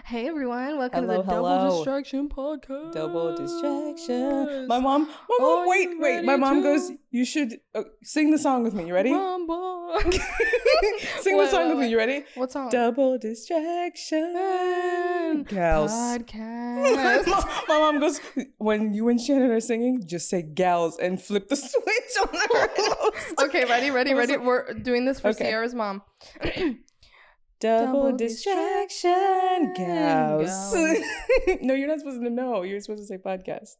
Hey everyone, welcome Hello, to the hello. Double Distraction Podcast. Double distraction. My mom, Are wait. you My ready mom to goes, you should sing the song with me. You ready? rumble? Sing the song with me. You ready? What song? Double distraction. Gals. Podcast. My mom goes, when you and Shannon are singing, just say gals and flip the switch on her. Okay, ready. We're doing this for Okay. Sierra's mom. Double distraction, gals. Gals. No, you're not supposed to know. You're supposed to say podcast.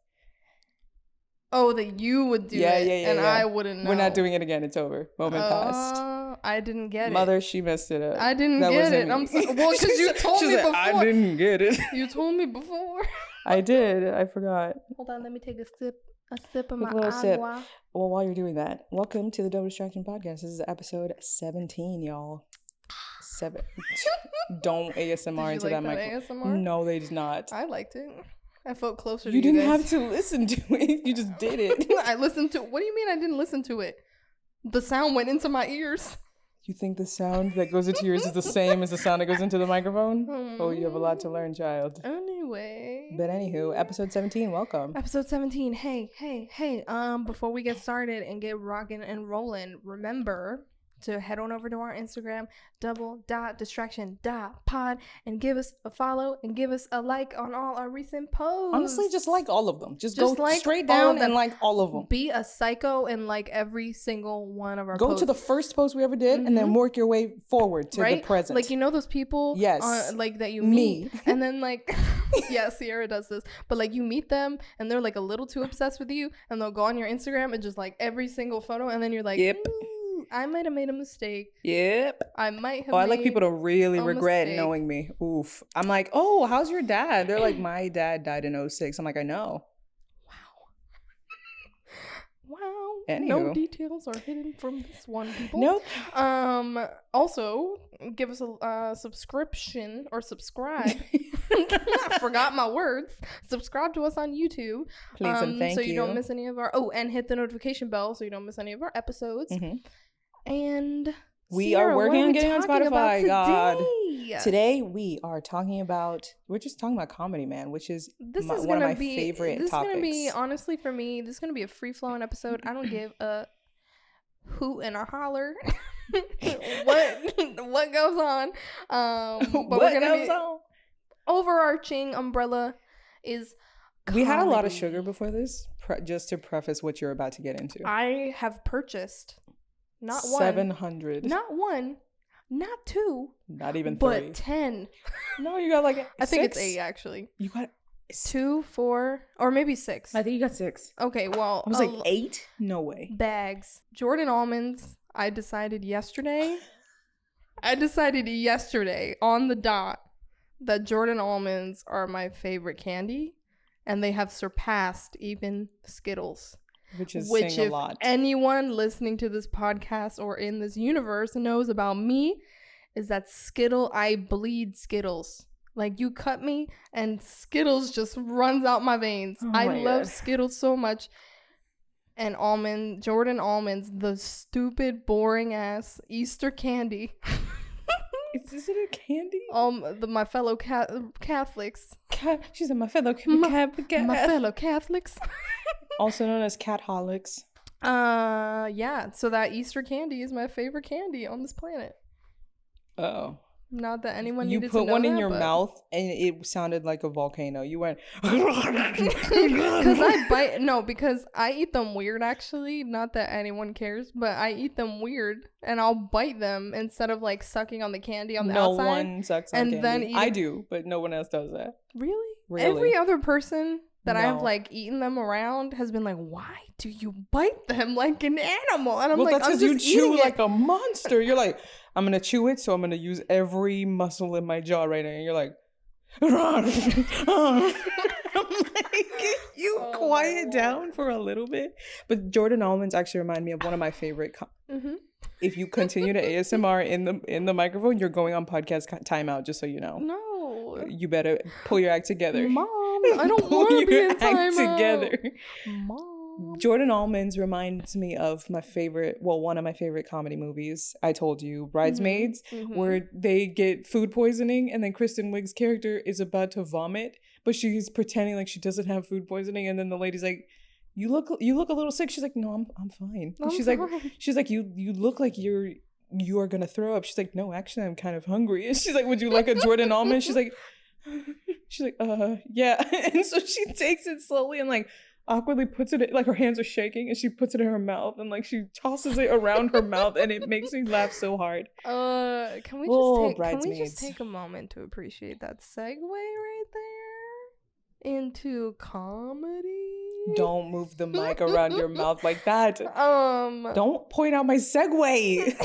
Oh, that you would do it, and I wouldn't know. We're not doing it again. It's over. Moment passed. I didn't get it. Mother, she messed it up. I didn't get it. I'm so, well, because you told me before. I didn't get it. You told me before. I did. I forgot. Hold on, let me take a sip of my little sip. agua. Well, while you're doing that, welcome to the Double Distraction Podcast. This is episode 17, y'all. 7. Don't ASMR into that microphone. ASMR? No, they did not. I liked it. I felt closer to You you didn't guys. have to listen to it. You just did it. I listened to. What do you mean I didn't listen to it? The sound went into my ears. You think the sound that goes into yours is the same as the sound that goes into the microphone? Oh, you have a lot to learn, child. Anyway. But anywho, episode 17, welcome. Episode 17. Hey. Before we get started and get rocking and rolling, remember to head on over to our Instagram, double.distraction.pod, and give us a follow and give us a like on all our recent posts. Honestly, just like all of them. Just go like straight all down of them. and like all of them. Be a psycho and like every single one of our Go posts. to the first post we ever did and then work your way forward to the present. Like, you know those people Yes. like that you meet and then like yeah, Sierra does this, but like you meet them and they're like a little too obsessed with you and they'll go on your Instagram and just like every single photo and then you're like, Yep. I might have made a mistake. Yep. I might have I like people to really regret mistake. knowing me. Oof. I'm like, oh, how's your dad? They're like, my dad died in 2006. I'm like, I know. Wow. Anywho. No details are hidden from this one, people. Nope. Also, give us a subscription or subscribe. I forgot my words. Subscribe to us on YouTube. Please and thank you. So you don't miss any of our... Oh, and hit the notification bell so you don't miss any of our episodes. Mm-hmm. And... We Sierra, are working on getting on talking about Spotify, God. today? Today we are talking about, we're just talking about comedy, man, which is one of my favorite topics. This is going to be, honestly, for me, this is going to be a free-flowing episode. I don't give a hoot and a holler what goes on. But what goes on? Overarching umbrella is comedy. We had a lot of sugar before this, just to preface what you're about to get into. I have purchased not 700. Not one, not two, not even 3. but 10. No, you got like I think it's 6. 8 actually. You got 2, 4, or maybe 6. I think you got 6. Okay, well, I was like 8? No way. Bags. Jordan almonds. I decided yesterday on the dot that Jordan almonds are my favorite candy, and they have surpassed even Skittles. Which is saying a lot. Anyone listening to this podcast or in this universe knows about me, is that I bleed Skittles. Like, you cut me and Skittles just runs out my veins. I love Skittles so much. And Jordan almonds, the stupid, boring ass Easter candy. Is it a candy? My fellow Catholics. She said my fellow Catholics. Also known as catholics. Yeah. So that Easter candy is my favorite candy on this planet. Oh. Not that anyone needed to know. You put one in your but... mouth and it sounded like a volcano. You went. Because I eat them weird, actually. Not that anyone cares, but I eat them weird and I'll bite them instead of like sucking on the candy on the outside. No one sucks on candy. Then I do, but no one else does that. Really? Every other person that I've like eaten them around has been like, why do you bite them like an animal? And I'm like, that's because you chew like a monster. You're like, I'm gonna chew it, so I'm gonna use every muscle in my jaw right now. And you're like, I'm like, you quiet down for a little bit. But Jordan almonds actually remind me of one of my favorite. If you continue to ASMR in the microphone, you're going on podcast timeout. Just so you know. No. You better pull your act together. Mom, I don't want to be in timeout. Together. Mom. Jordan Almonds reminds me of one of my favorite comedy movies. I told you, Bridesmaids, where they get food poisoning and then Kristen Wiig's character is about to vomit, but she's pretending like she doesn't have food poisoning, and then the lady's like, you look a little sick. She's like, no, I'm fine. She's like, you look like you are gonna throw up. She's like, no, actually I'm kind of hungry. And she's like, would you like a Jordan Almond? She's like, yeah. And so she takes it slowly and like awkwardly puts it in, like her hands are shaking, and she puts it in her mouth and like she tosses it around her mouth, and it makes me laugh so hard. Can we just take a moment to appreciate that segue right there into comedy? Don't move the mic around your mouth like that. Don't point out my segue.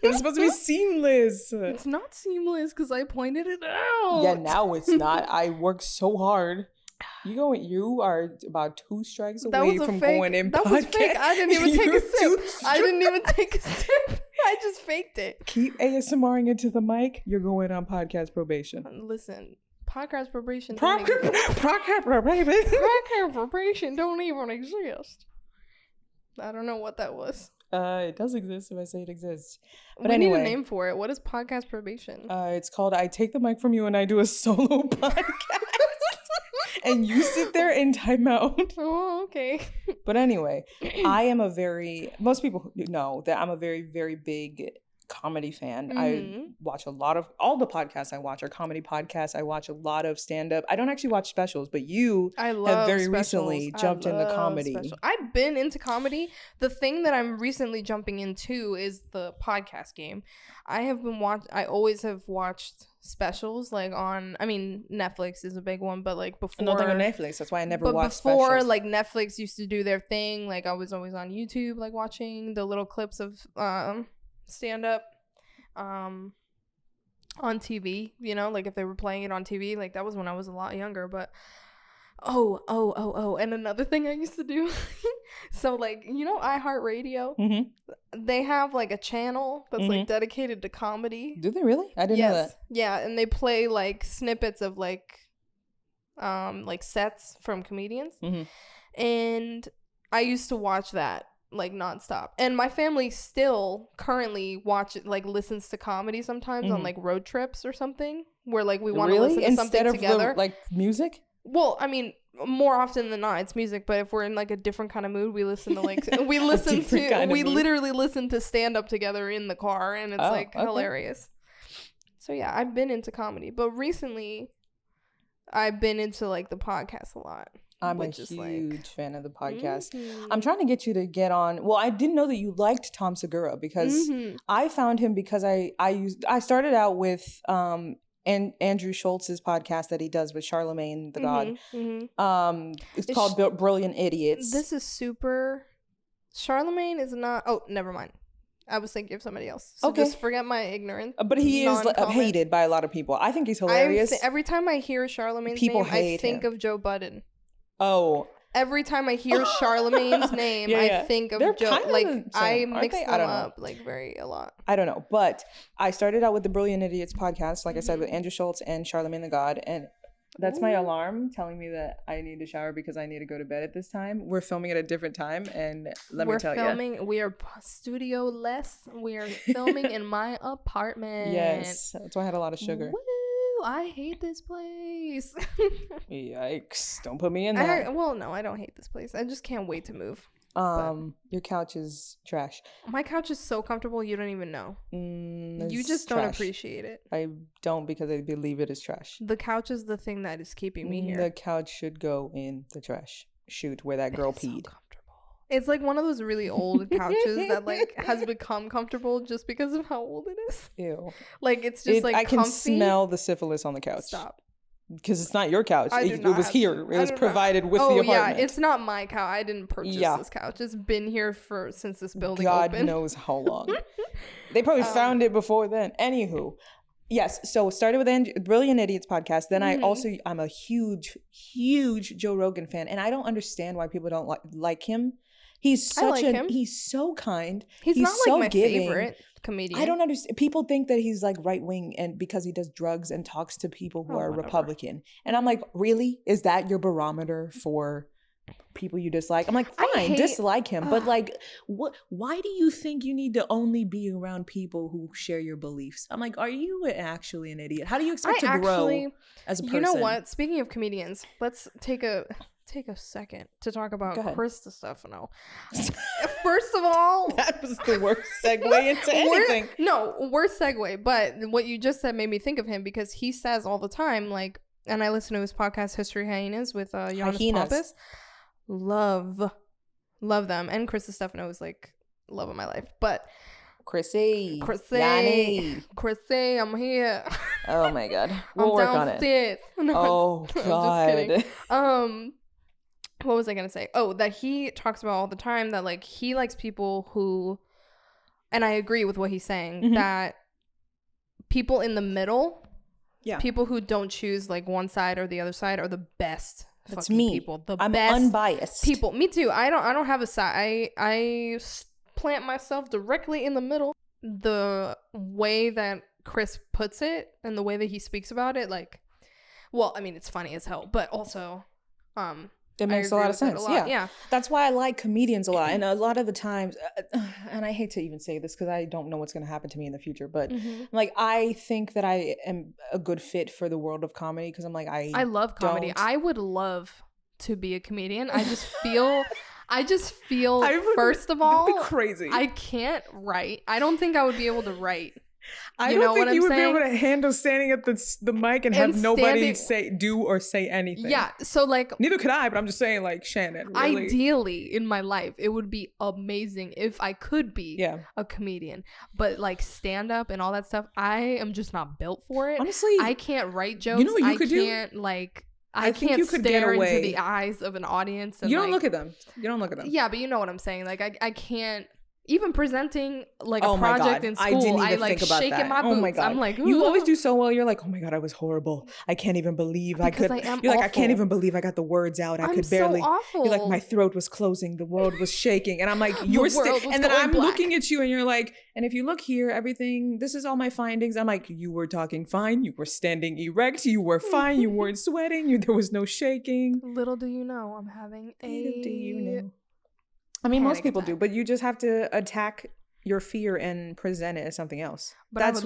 It's supposed to be seamless. It's not seamless because I pointed it out. Yeah, now it's not. I worked so hard. You are about 2 strikes away from going in podcast. That was fake. I didn't even take a sip. I just faked it. Keep ASMRing into the mic. You're going on podcast probation. Listen. Podcast probation. Podcast probation don't even exist. I don't know what that was. It does exist if I say it exists. But we anyway, need a name for it. What is podcast probation? It's called I Take the Mic from You and I Do a Solo Podcast. And you sit there in timeout. Oh, okay. But anyway, most people know that I'm a very, very big comedy fan. I watch all the podcasts I watch are comedy podcasts. I watch a lot of stand-up. I don't actually watch specials, but you have very recently jumped into comedy. I've been into comedy. The thing that I'm recently jumping into is the podcast game. I always have watched specials like Netflix is a big one, but like before nothing on Netflix, that's why I never watched before specials. Like Netflix used to do their thing, like I was always on YouTube like watching the little clips of stand up on TV, like if they were playing it on TV, like that was when I was a lot younger. But and another thing I used to do so like iHeartRadio, they have like a channel that's like dedicated to comedy. Do they really? I didn't know that. Yeah, and they play like snippets of like sets from comedians, and I used to watch that like nonstop. And my family still currently listens to comedy sometimes on like road trips or something, where like we want to listen to something together. Like music? Well, I mean, more often than not it's music, but if we're in like a different kind of mood, we listen to like we literally listen to stand up together in the car, and it's hilarious. So yeah, I've been into comedy, but recently I've been into like the podcast a lot. I'm a huge fan of the podcast. I'm trying to get you to get on. Well, I didn't know that you liked Tom Segura because I found him because I started out with Andrew Schultz's podcast that he does with Charlemagne the God. It's called Brilliant Idiots. This is super. Charlemagne is not. Oh, never mind. I was thinking of somebody else. So just forget my ignorance. But he is hated by a lot of people. I think he's hilarious. Every time I hear Charlemagne's name, I think of Joe Budden. Oh. Every time I hear Charlemagne's name, I think of Joe. Like I mix them up like a lot. I don't know, but I started out with the Brilliant Idiots podcast, like I said, with Andrew Schultz and Charlemagne the God, and that's my alarm telling me that I need to shower because I need to go to bed at this time. We're filming at a different time, and we are studio-less. We are filming in my apartment. Yes, that's why I had a lot of sugar. Woo! I hate this place. Yikes! Don't put me in that. No, I don't hate this place. I just can't wait to move. Your couch is trash. My couch is so comfortable you don't even know. You just don't appreciate it. I don't, because I believe it is trash. The couch is the thing that is keeping me here. The couch should go in the trash chute where that girl peed. So it's like one of those really old couches that like has become comfortable just because of how old it is. Ew. Like it's just like I comfy. can smell the syphilis on the couch. Stop. Because it's not your couch. It was here. It was provided with the apartment. Yeah, it's not my couch. I didn't purchase this couch. It's been here since this building opened. God knows how long. They probably found it before then. Anywho. Yes, so started with Brilliant Idiots podcast. Then I'm a huge, huge Joe Rogan fan, and I don't understand why people don't like him. He's so kind. He's not so like my giving. Favorite comedian. I don't understand. People think that he's like right wing, and because he does drugs and talks to people who are Republican. And I'm like, really? Is that your barometer for people you dislike. I'm like, fine, dislike him, but like, why do you think you need to only be around people who share your beliefs? I'm like, are you actually an idiot? How do you expect to grow as a person? You know what? Speaking of comedians, let's take a second to talk about Chris Stefano. First of all, that was the worst segue into anything. Worst segue. But what you just said made me think of him, because he says all the time, like, and I listen to his podcast History Hyenas with Jonas Pappas. Love them. And Chris Stefano is like love of my life. But Chrissy, I'm here. Oh my god, we'll work on it. No, oh god. I'm just kidding. What was I gonna say? Oh, that he talks about all the time that like he likes people who, and I agree with what he's saying, that people in the middle, people who don't choose like one side or the other side, are the best. That's me. People, I'm best unbiased people. Me too. I don't have a side. I plant myself directly in the middle. The way that Chris puts it and the way that he speaks about it, like, well, I mean, it's funny as hell, but also, it makes a lot of sense. Yeah. That's why I like comedians a lot. And a lot of the times, and I hate to even say this because I don't know what's going to happen to me in the future, but like, I think that I am a good fit for the world of comedy because I'm like, I love comedy. I would love to be a comedian. I just feel first of all, it'd be crazy. I can't write. I don't think I would be able to write. I don't think you would be able to handle standing at the mic and have nobody do or say anything. Yeah, so like, neither could I, but I'm just saying, like, Shannon, really. Ideally in my life it would be amazing if I could be a comedian, but like stand up and all that stuff, I am just not built for it. Honestly, I can't write jokes. You know what you could do? I can't stare into the eyes of an audience. And you don't look at them. Yeah, but you know what I'm saying. Like, I can't. Even presenting like a project in school, I like shaking my boots. Oh my God. I'm like, ooh. You always do so well. You're like, oh my God, I was horrible. I can't even believe I could. You're like, I can't even believe I got the words out. I could barely. So awful. You're like, my throat was closing. The world was shaking. And I'm like, you're still. And then I'm looking at you and you're like, and if you look here, everything, this is all my findings. I'm like, you were talking fine. You were standing erect. You were fine. You weren't sweating. There was no shaking. Little do you know, I'm having Little do you know. I mean, most people do, but you just have to attack your fear and present it as something else. But I would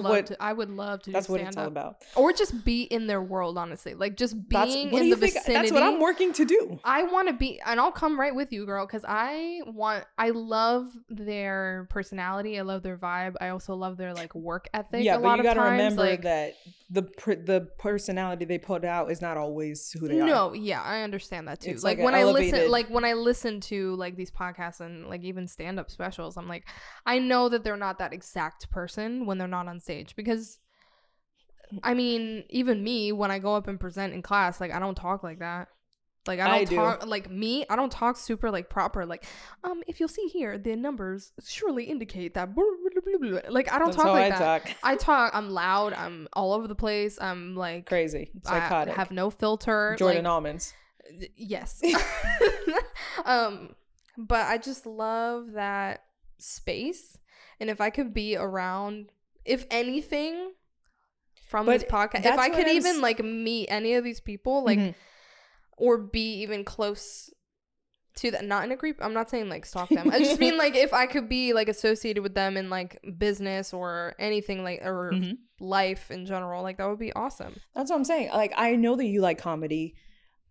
love to. That's what it's all about. Or just be in their world, honestly. Like, just being in the vicinity. That's what I'm working to do. I want to be, and I'll come right with you, girl, because I love their personality. I love their vibe. I also love their like work ethic. Yeah, but you got to remember that the personality they put out is not always who they are. No, yeah, I understand that too. It's like when I listen to like these podcasts and like even stand-up specials, I'm like, I know that they're not that exact person when they're not on stage, because I mean, even me, when I go up and present in class, like, I don't talk like that. Like, I don't talk super like proper, like, if you'll see here, the numbers surely indicate that like, I don't talk like that. I'm loud, I'm all over the place, I'm like crazy, psychotic, I have no filter. Jordan Almonds. Yes. But I just love that space, and if I could be around, if anything, from this podcast, if I could even like meet any of these people, like, or be even close to that, not in a creep, I'm not saying like stalk them, I just mean like if I could be like associated with them in like business or anything, like, or life in general, like, that would be awesome. That's what I'm saying. Like, I know that you like comedy.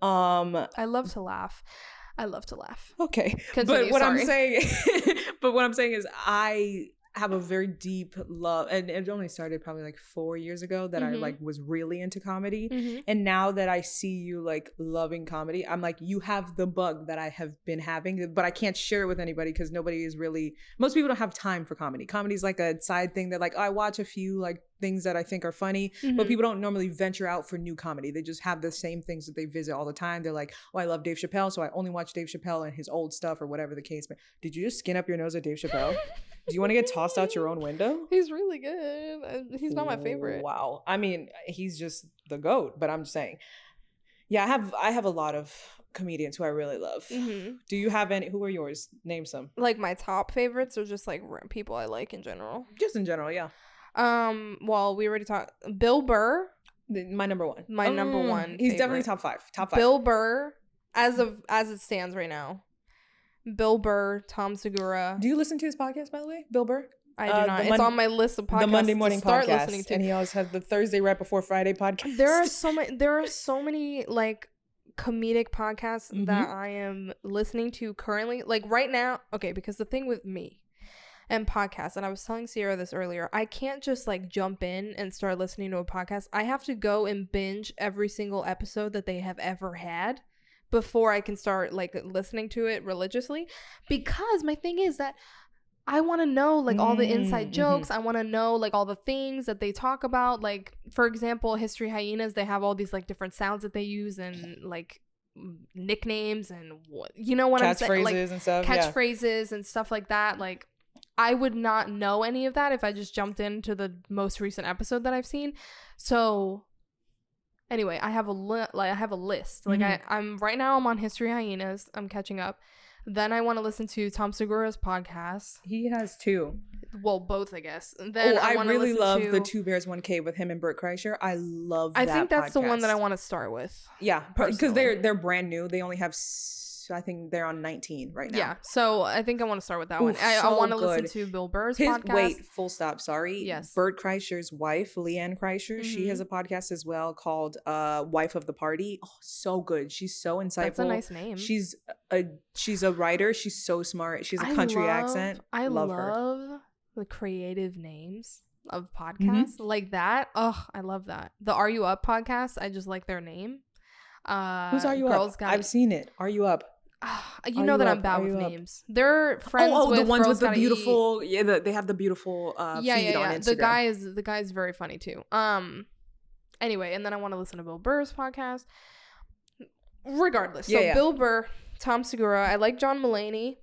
I love to laugh. Okay. Continue, but what I'm saying is I have a very deep love, and it only started probably like 4 years ago that I like was really into comedy. And now that I see you like loving comedy, I'm like, you have the bug that I have been having, but I can't share it with anybody because most people don't have time for comedy. Comedy's like a side thing that like, I watch a few like things that I think are funny, but people don't normally venture out for new comedy. They just have the same things that they visit all the time. They're like, oh, I love Dave Chappelle, so I only watch Dave Chappelle and his old stuff or whatever the case. But did you just skin up your nose at Dave Chappelle? Do you want to get tossed out your own window? He's really good. He's not my favorite. Wow. I mean, he's just the GOAT, but I'm just saying. Yeah, I have a lot of comedians who I really love. Do you have any? Who are yours? Name some. Like my top favorites, or just like people I like in general? Just in general, yeah. Well, we already talked. Bill Burr. My number one. My number one. He's definitely top five. Bill Burr, as it stands right now, Bill Burr, Tom Segura. Do you listen to his podcast, by the way, Bill Burr? I do not. It's on my list of podcasts. The Monday morning to start podcast, listening to. And he always has the Thursday right before Friday podcast. There are so many like comedic podcasts that I am listening to currently. Like right now, okay, because the thing with me and podcasts, and I was telling Ceara this earlier, I can't just like jump in and start listening to a podcast. I have to go and binge every single episode that they have ever had before I can start like listening to it religiously, because my thing is that I want to know like all the inside jokes. I want to know like all the things that they talk about. Like, for example, History Hyenas, they have all these like different sounds that they use and like nicknames and you know what I'm saying? Like and stuff. Catchphrases and stuff like that. Like, I would not know any of that if I just jumped into the most recent episode that I've seen. So anyway, I have a list. Like I'm right now I'm on History Hyenas. I'm catching up. Then I want to listen to Tom Segura's podcast. He has 2. Well, both, I guess. And then I really love the 2 Bears 1 Cave with him and Bert Kreischer. I love that I think that's podcast. The one that I want to start with. Yeah, because they're brand new. They only have, I think they're on 19 right now. Yeah, so I think I want to start with that one. I want to listen to Bill Burr's podcast. Wait, full stop, sorry. Yes. Bert Kreischer's wife, Leanne Kreischer, she has a podcast as well called Wife of the Party. Oh, so good. She's so insightful. That's a nice name. She's a writer. She's so smart. She's a country accent. I love her. The creative names of podcasts like that. Oh, I love that. The Are You Up podcast, I just like their name. Who's Are You Up? I've seen it. Are You Up? You know that I'm bad with names. They're friends with the ones Girls with the beautiful Eat. Yeah, they have the beautiful feed on Instagram. The guy's very funny too. Anyway, and then I want to listen to Bill Burr's podcast. Regardless, Bill Burr, Tom Segura, I like John Mulaney.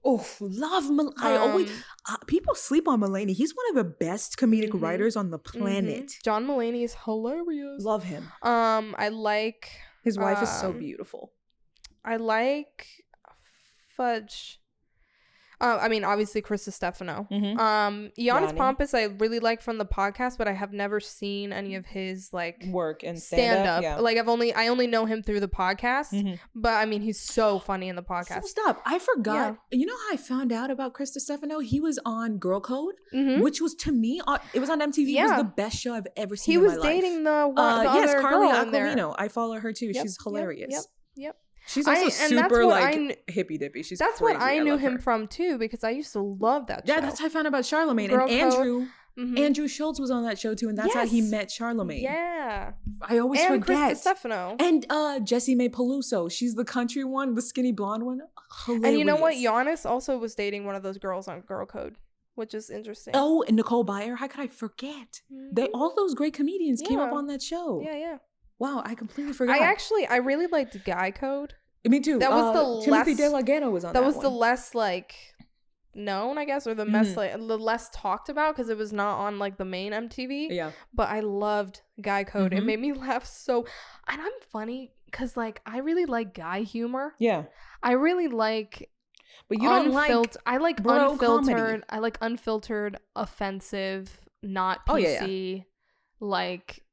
Oh, love I always people sleep on Mulaney. He's one of the best comedic writers on the planet. John Mulaney is hilarious. Love him. I like his wife is so beautiful. I like Fudge. I mean, obviously, Chris Stefano. Giannis Pompous, I really like from the podcast, but I have never seen any of his like work and stand up. Yeah. Like I only know him through the podcast, but I mean, he's so funny in the podcast. Full stop. I forgot. Yeah. You know how I found out about Chris Stefano? He was on Girl Code, which was to me, it was on MTV. Yeah. It was the best show I've ever seen. He was dating the other Carly girl in there. Aquilino. I follow her too. She's hilarious. Yep. She's also super like hippy dippy. She's that's crazy. What I knew him from too, because I used to love that show. Yeah, that's how I found out about Charlemagne. And Andrew Schultz was on that show too, and that's how he met Charlemagne. Yeah, I always forget. Chris Stefano and Jessie Mae Peluso. She's the country one, the skinny blonde one. Hilarious. And you know what? Giannis also was dating one of those girls on Girl Code, which is interesting. Oh, and Nicole Byer. How could I forget? All those great comedians came up on that show. Yeah. Wow, I completely forgot. I really liked Guy Code. Me too. That was the Timothy De La Ghetto was on that. That was the less like known, I guess, or the the less talked about because it was not on like the main MTV. Yeah. But I loved Guy Code. It made me laugh so. And I'm funny because like I really like guy humor. Yeah. I really like. But you don't like. I like unfiltered. Comedy. I like unfiltered, offensive, not PC, like.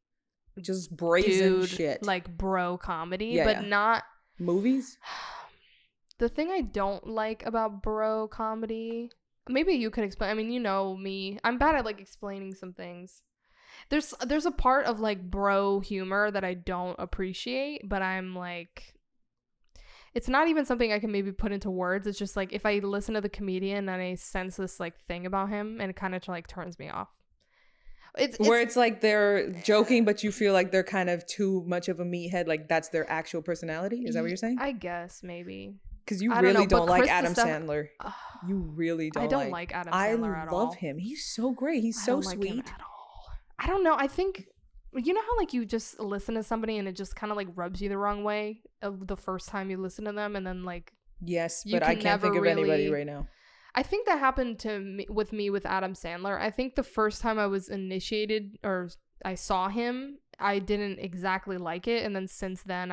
Just brazen shit. Like bro comedy, but not movies. The thing I don't like about bro comedy, maybe you could explain. I mean, you know me. I'm bad at like explaining some things. There's a part of like bro humor that I don't appreciate, but I'm like, it's not even something I can maybe put into words. It's just like if I listen to the comedian and I sense this like thing about him, and it kind of like turns me off. It's like they're joking, but you feel like they're kind of too much of a meathead. Like that's their actual personality. Is that what you're saying? I guess maybe. Because you really don't like Adam Sandler. You really don't. I don't like Adam Sandler at all. I love him. He's so great. He's so sweet. Like him at all. I don't know. I think you know how like you just listen to somebody and it just kind of like rubs you the wrong way the first time you listen to them, and then like yes, but I can't think of anybody right now. I think that happened to me with Adam Sandler. I think the first time I was initiated or I saw him, I didn't exactly like it, and then since then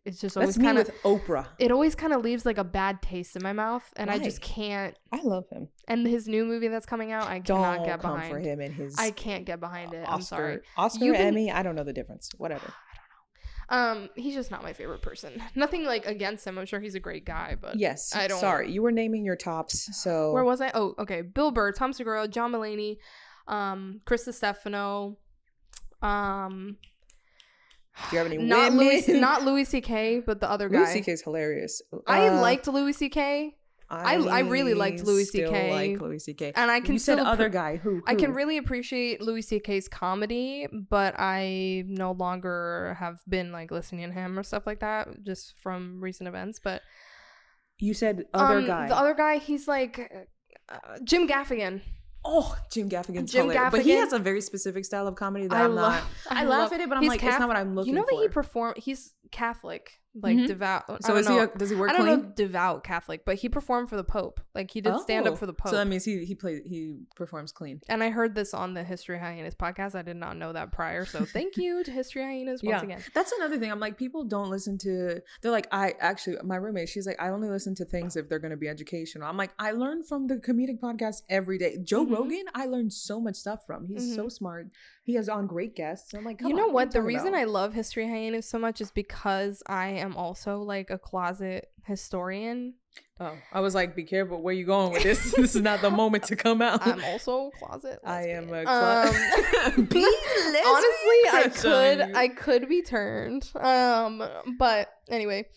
it's just always kind of with Oprah. It always kind of leaves like a bad taste in my mouth, and I just can't. I love him. And his new movie that's coming out, I cannot get behind. Don't come for him and his. I can't get behind it. I'm sorry. Oscar, Emmy, I don't know the difference. Whatever. He's just not my favorite person. Nothing like against him. I'm sure he's a great guy, but yes. I don't. Sorry, you were naming your tops. So where was I? Oh, okay. Bill Burr, Tom Segura, John Mulaney, Chris Stefano. Do you have any not women? Not Louis C.K., but the other guy. Louis C.K. is hilarious. I liked Louis C.K. I really liked Louis C.K. Like Louis C.K. And I can you still said other guy. Who? I can really appreciate Louis C.K.'s comedy, but I no longer have been like listening to him or stuff like that, just from recent events. But you said other guy. The other guy, he's like Jim Gaffigan. Oh, Jim Gaffigan's hilarious. But he has a very specific style of comedy that I laugh at it, but I'm like, it's not what I'm looking for. You know that he's Catholic, like devout. So does he work clean? I don't know devout Catholic, but he performed for the Pope. Like he did stand up for the Pope. So that means he performs clean. And I heard this on the History Hyenas podcast. I did not know that prior. So thank you to History Hyenas once again. That's another thing. I'm like, people don't listen to, they're like, my roommate, she's like, I only listen to things if they're going to be educational. I'm like, I learn from the comedic podcast every day. Joe Rogan, I learned so much stuff from. He's so smart. He has on great guests. I'm like, come on. You know what? The reason I love History Hyenas so much is because I am also like a closet historian. Oh, I was like, be careful where you going with this. This is not the moment to come out. I'm also a closet lesbian. I am a be honestly, I could be turned. But anyway,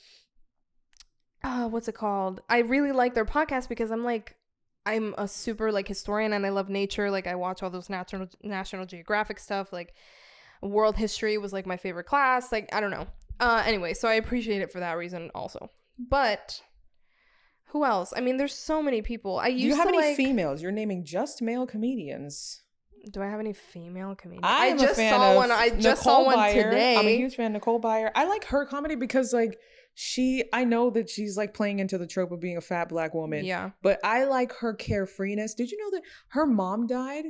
what's it called? I really like their podcast because I'm a super like historian and I love nature. Like I watch all those National Geographic stuff. Like world history was like my favorite class. Like I don't know. Anyway, so I appreciate it for that reason also. But who else? I mean, there's so many people. Do you have any females? You're naming just male comedians. Do I have any female comedians? I just saw one today. I'm a huge fan of Nicole Byer. I like her comedy because like I know that she's like playing into the trope of being a fat black woman. Yeah. But I like her carefreeness. Did you know that her mom died?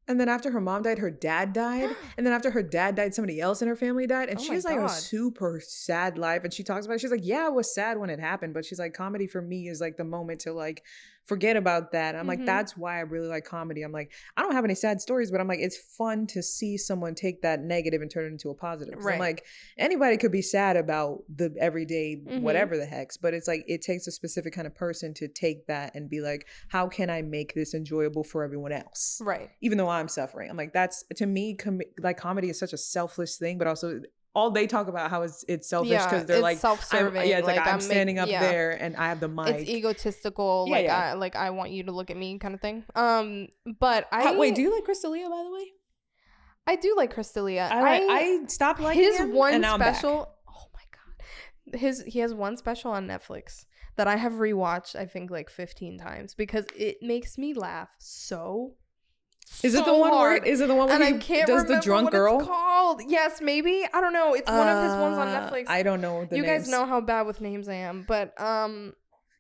And then after her mom died, her dad died. And then after her dad died, somebody else in her family died. And she's like a super sad life. And she talks about it. She's like, yeah, it was sad when it happened. But she's like, comedy for me is like the moment to like forget about that. I'm like, that's why I really like comedy. I'm like, I don't have any sad stories, but I'm like, it's fun to see someone take that negative and turn it into a positive. Right. I'm like, anybody could be sad about the everyday whatever the heck. But it's like, it takes a specific kind of person to take that and be like, how can I make this enjoyable for everyone else? Right. Even though I'm suffering. I'm like, that's to me, like comedy is such a selfless thing, but also all they talk about how it's selfish because they're like self-serving. It's like I'm standing up there and I have the mic. It's egotistical. I want you to look at me kind of thing. But wait, do you like Chris D'Elia, by the way? I do like Chris D'Elia. I stopped liking him and now I'm back. Oh my god, he has one special on Netflix that I have rewatched I think like 15 times because it makes me laugh so. Is it the one where he does the drunk girl? It's called. Yes, maybe. I don't know. It's one of his ones on Netflix. I don't know the names. You guys know how bad with names I am, but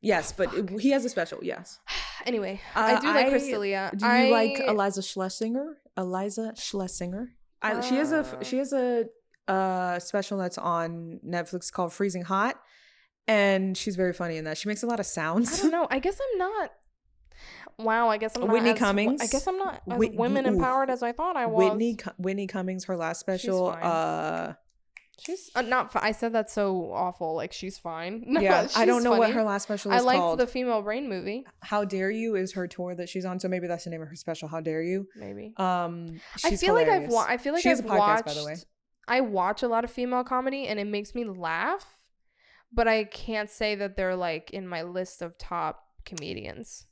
yes, but he has a special. Yes. Anyway, I do like Chris D'Elia. Do you like Eliza Schlesinger? She has a special that's on Netflix called Freezing Hot, and she's very funny in that. She makes a lot of sounds. I don't know. I guess I'm not. Wow, I guess I'm not Whitney Cummings. I guess I'm not as women empowered as I thought I was. Whitney Cummings, her last special. She's not. I said that so awful. Like she's fine. Yeah, I don't know what her last special is called. I liked the Female Brain movie. How Dare You is her tour that she's on. So maybe that's the name of her special. How Dare You? Maybe. She's hilarious. I feel like she has a podcast, by the way. I watch a lot of female comedy and it makes me laugh, but I can't say that they're like in my list of top comedians.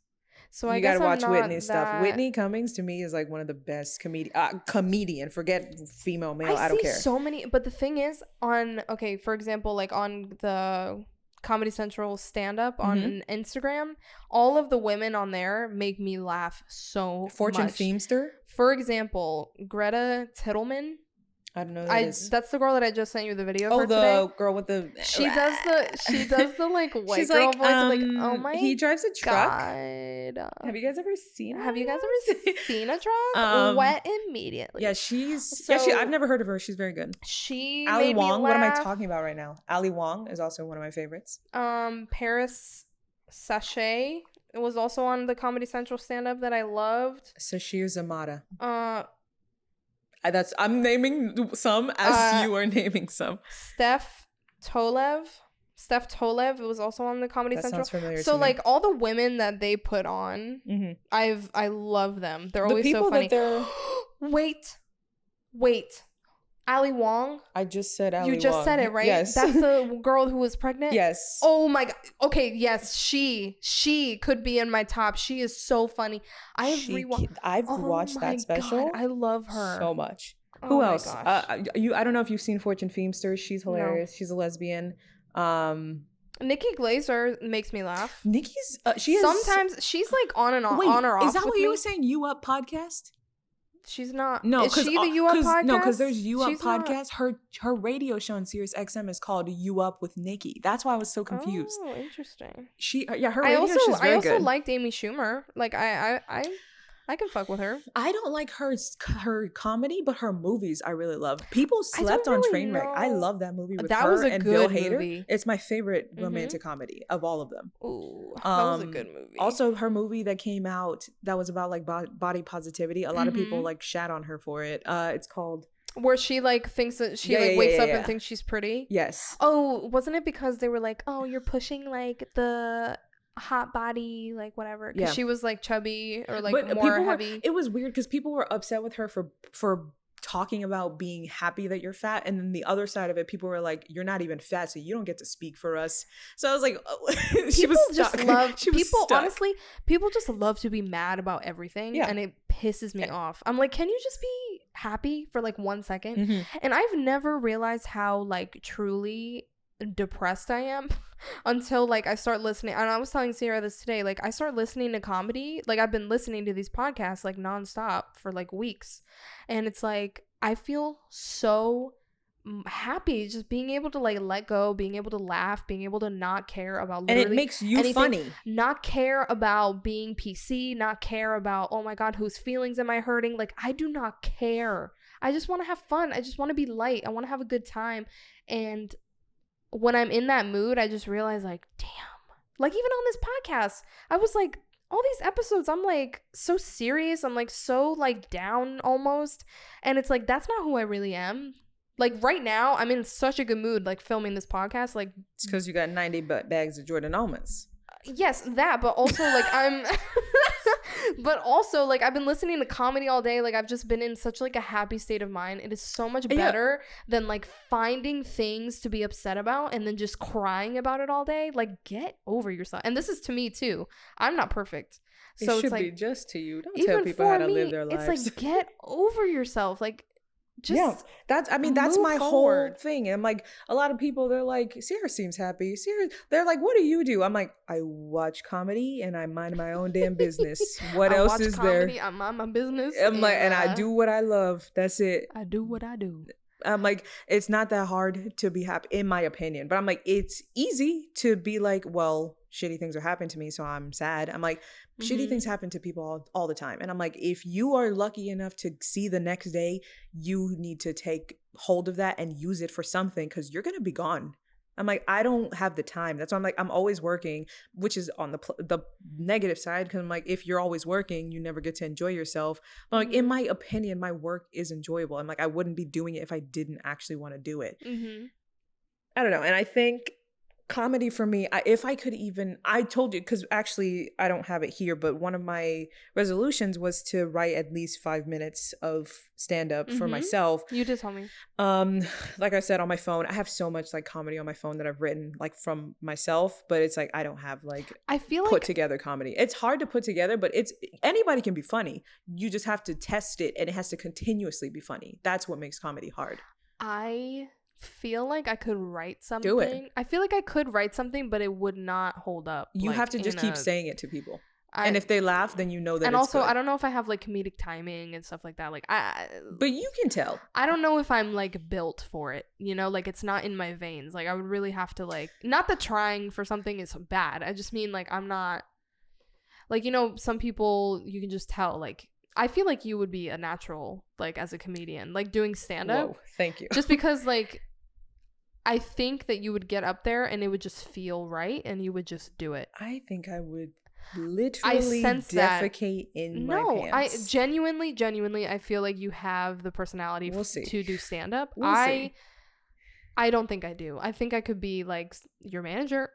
So I guess you gotta watch Whitney's stuff. Whitney Cummings to me is like one of the best comedian. Forget female, male. I don't care. So many, but the thing is, for example, like on the Comedy Central stand up on Instagram, all of the women on there make me laugh so Fortune much. Feimster, for example, Greta Titelman. I don't know who that is. That's the girl that I just sent you the video for today. Oh, the girl with the... She does the like white She's girl like, voice. Like, oh my he drives a truck. God. Have you guys ever seen a truck? Wet immediately. Yeah, I've never heard of her. She's very good. She Ali made Wong. Me laugh. What am I talking about right now? Ali Wong is also one of my favorites. Paris Sachet. It was also on the Comedy Central stand-up that I loved. Sashir Zamata. I'm naming some as you are naming some. Steph Tolev was also on the Comedy Central. Sounds familiar so to like me. all the women that they put on, I love them. They're always so funny. Wait. Ali Wong. I just said Ali Wong. You just said it, right? Yes. That's the girl who was pregnant? Yes. Oh my god. Okay, yes, she could be in my top. She is so funny. I've watched that special. God, I love her so much. Oh Who my else? gosh. I don't know if you've seen Fortune Feimster. She's hilarious. No. She's a lesbian. Nikki Glaser makes me laugh. Nikki's sometimes she's like on and off. On or off. Is that what you were saying? You Up podcast? She's not. No, is she the You Up podcast? No, because there's You Up podcast. Not. Her radio show on Sirius XM is called You Up with Nikki. That's why I was so confused. Oh, interesting. Her radio show is very good. I also liked Amy Schumer. Like I can fuck with her. I don't like her comedy, but her movies I really love. People slept on Trainwreck. I love that movie with her and Bill Hader. Movie. It's my favorite romantic comedy of all of them. Ooh, that was a good movie. Also, her movie that came out that was about like body positivity. A lot of people like shat on her for it. It's called. Where she like thinks that she wakes up and thinks she's pretty. Yes. Oh, wasn't it because they were like, oh, you're pushing like the hot body, like whatever, because she was like chubby or like more heavy. It was weird because people were upset with her for talking about being happy that you're fat, and then the other side of it, people were like, you're not even fat, so you don't get to speak for us. So I was like, people honestly, people just love to be mad about everything, and it pisses me off. I'm like, can you just be happy for like 1 second? And I've never realized how like truly depressed I am until like I start listening. And I was telling Ceara this today, like I start listening to comedy. Like I've been listening to these podcasts like nonstop for like weeks, and it's like I feel so happy just being able to like let go, being able to laugh, being able to not care about literally and it makes you anything, funny, not care about being PC, not care about, oh my god, whose feelings am I hurting? Like I do not care. I just want to have fun. I just want to be light. I want to have a good time. And when I'm in that mood, I just realize like, damn, like even on this podcast, I was like, all these episodes, I'm like so serious. I'm like so like down almost. And it's like, that's not who I really am. Like right now, I'm in such a good mood, like filming this podcast. Like it's because you got 90 bags of Jordan almonds. Yes, that, but also like but also like I've been listening to comedy all day. Like I've just been in such like a happy state of mind. It is so much better than like finding things to be upset about and then just crying about it all day. Like get over yourself. And this is to me too. I'm not perfect. So it should it's like, be just to you. Don't tell people how to live their lives. It's like get over yourself. Like just that's my whole thing. And I'm like, a lot of people, they're like, Ceara seems happy. They're like, what do? I'm like, I watch comedy and I mind my own damn business. What else is comedy, there? I mind my business. I'm like, and I do what I love. That's it. I do what I do. I'm like, it's not that hard to be happy, in my opinion. But I'm like, it's easy to be like, well, shitty things are happening to me, so I'm sad. I'm like, shitty things happen to people all the time. And I'm like, if you are lucky enough to see the next day, you need to take hold of that and use it for something, because you're going to be gone. I'm like, I don't have the time. That's why I'm like, I'm always working, which is on the negative side. Because I'm like, if you're always working, you never get to enjoy yourself. But like, in my opinion, my work is enjoyable. I'm like, I wouldn't be doing it if I didn't actually want to do it. I don't know. And I think comedy for me, if I could even, I told you, because actually I don't have it here, but one of my resolutions was to write at least 5 minutes of stand-up for myself. You did tell me. Like I said, on my phone, I have so much like comedy on my phone that I've written like from myself, but it's like I don't have like, I feel put together comedy. It's hard to put together, but anybody can be funny. You just have to test it, and it has to continuously be funny. That's what makes comedy hard. I feel like I could write something. Do it. I feel like I could write something, but it would not hold up. You have to just keep saying it to people. And if they laugh, then you know that. And also, good. I don't know if I have like comedic timing and stuff like that. Like but you can tell. I don't know if I'm like built for it. You know, like it's not in my veins. Like I would really have to like. Not that trying for something is bad. I just mean like I'm not. Like, you know, some people you can just tell. Like I feel like you would be a natural like as a comedian, like doing stand up. Whoa, thank you. Just because like. I think that you would get up there and it would just feel right and you would just do it. I think I would. literally defecate in my pants. I genuinely, I feel like you have the personality to do stand-up. I don't think I do. I think I could be like your manager.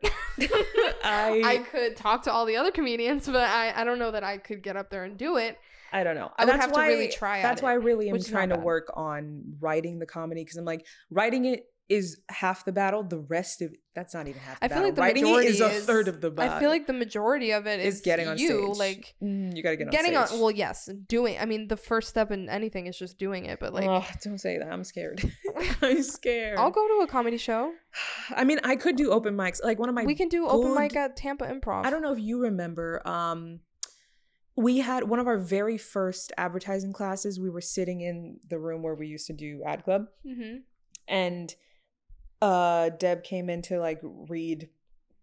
I could talk to all the other comedians, but I don't know that I could get up there and do it. I don't know. I would have to really try. That's why I really am trying to work on writing the comedy, because I'm like, writing it is half the battle. The rest of that's not even half the battle. I feel like the writing it is a third of the battle. I feel like the majority of it is getting on stage. Like you gotta get on stage. Well, yes, doing. I mean, the first step in anything is just doing it. But like, don't say that. I'm scared. I'm scared. I'll go to a comedy show. I mean, I could do open mics. Like we can do open mic at Tampa Improv. I don't know if you remember. We had one of our very first advertising classes. We were sitting in the room where we used to do ad club, and Deb came in to like read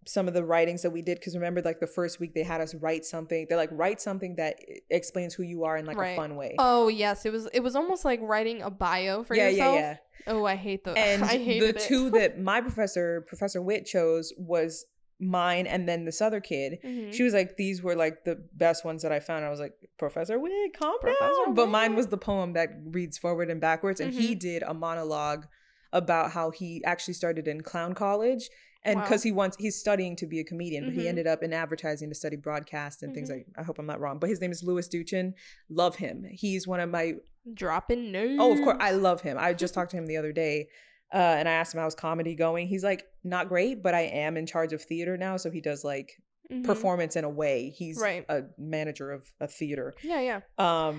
some of the writings that we did, because remember, like the first week they had us write something. They're like, write something that explains who you are in like a fun way. Oh yes, it was almost like writing a bio for yourself. Yeah. Oh, I hate those. And the two that my Professor Witt chose was mine and then this other kid. She was like, these were like the best ones that I found. I was like, Professor Witt, calm down. But mine was the poem that reads forward and backwards, and he did a monologue about how he actually started in clown college, and because he's studying to be a comedian, but he ended up in advertising to study broadcast and things like, I hope I'm not wrong, but his name is Louis Duchin. Love him. He's one of my dropping names. Oh, of course, I love him. I just talked to him the other day. And I asked him how's comedy going. He's like, not great, but I am in charge of theater now. So he does like performance in a way. He's a manager of a theater. Yeah.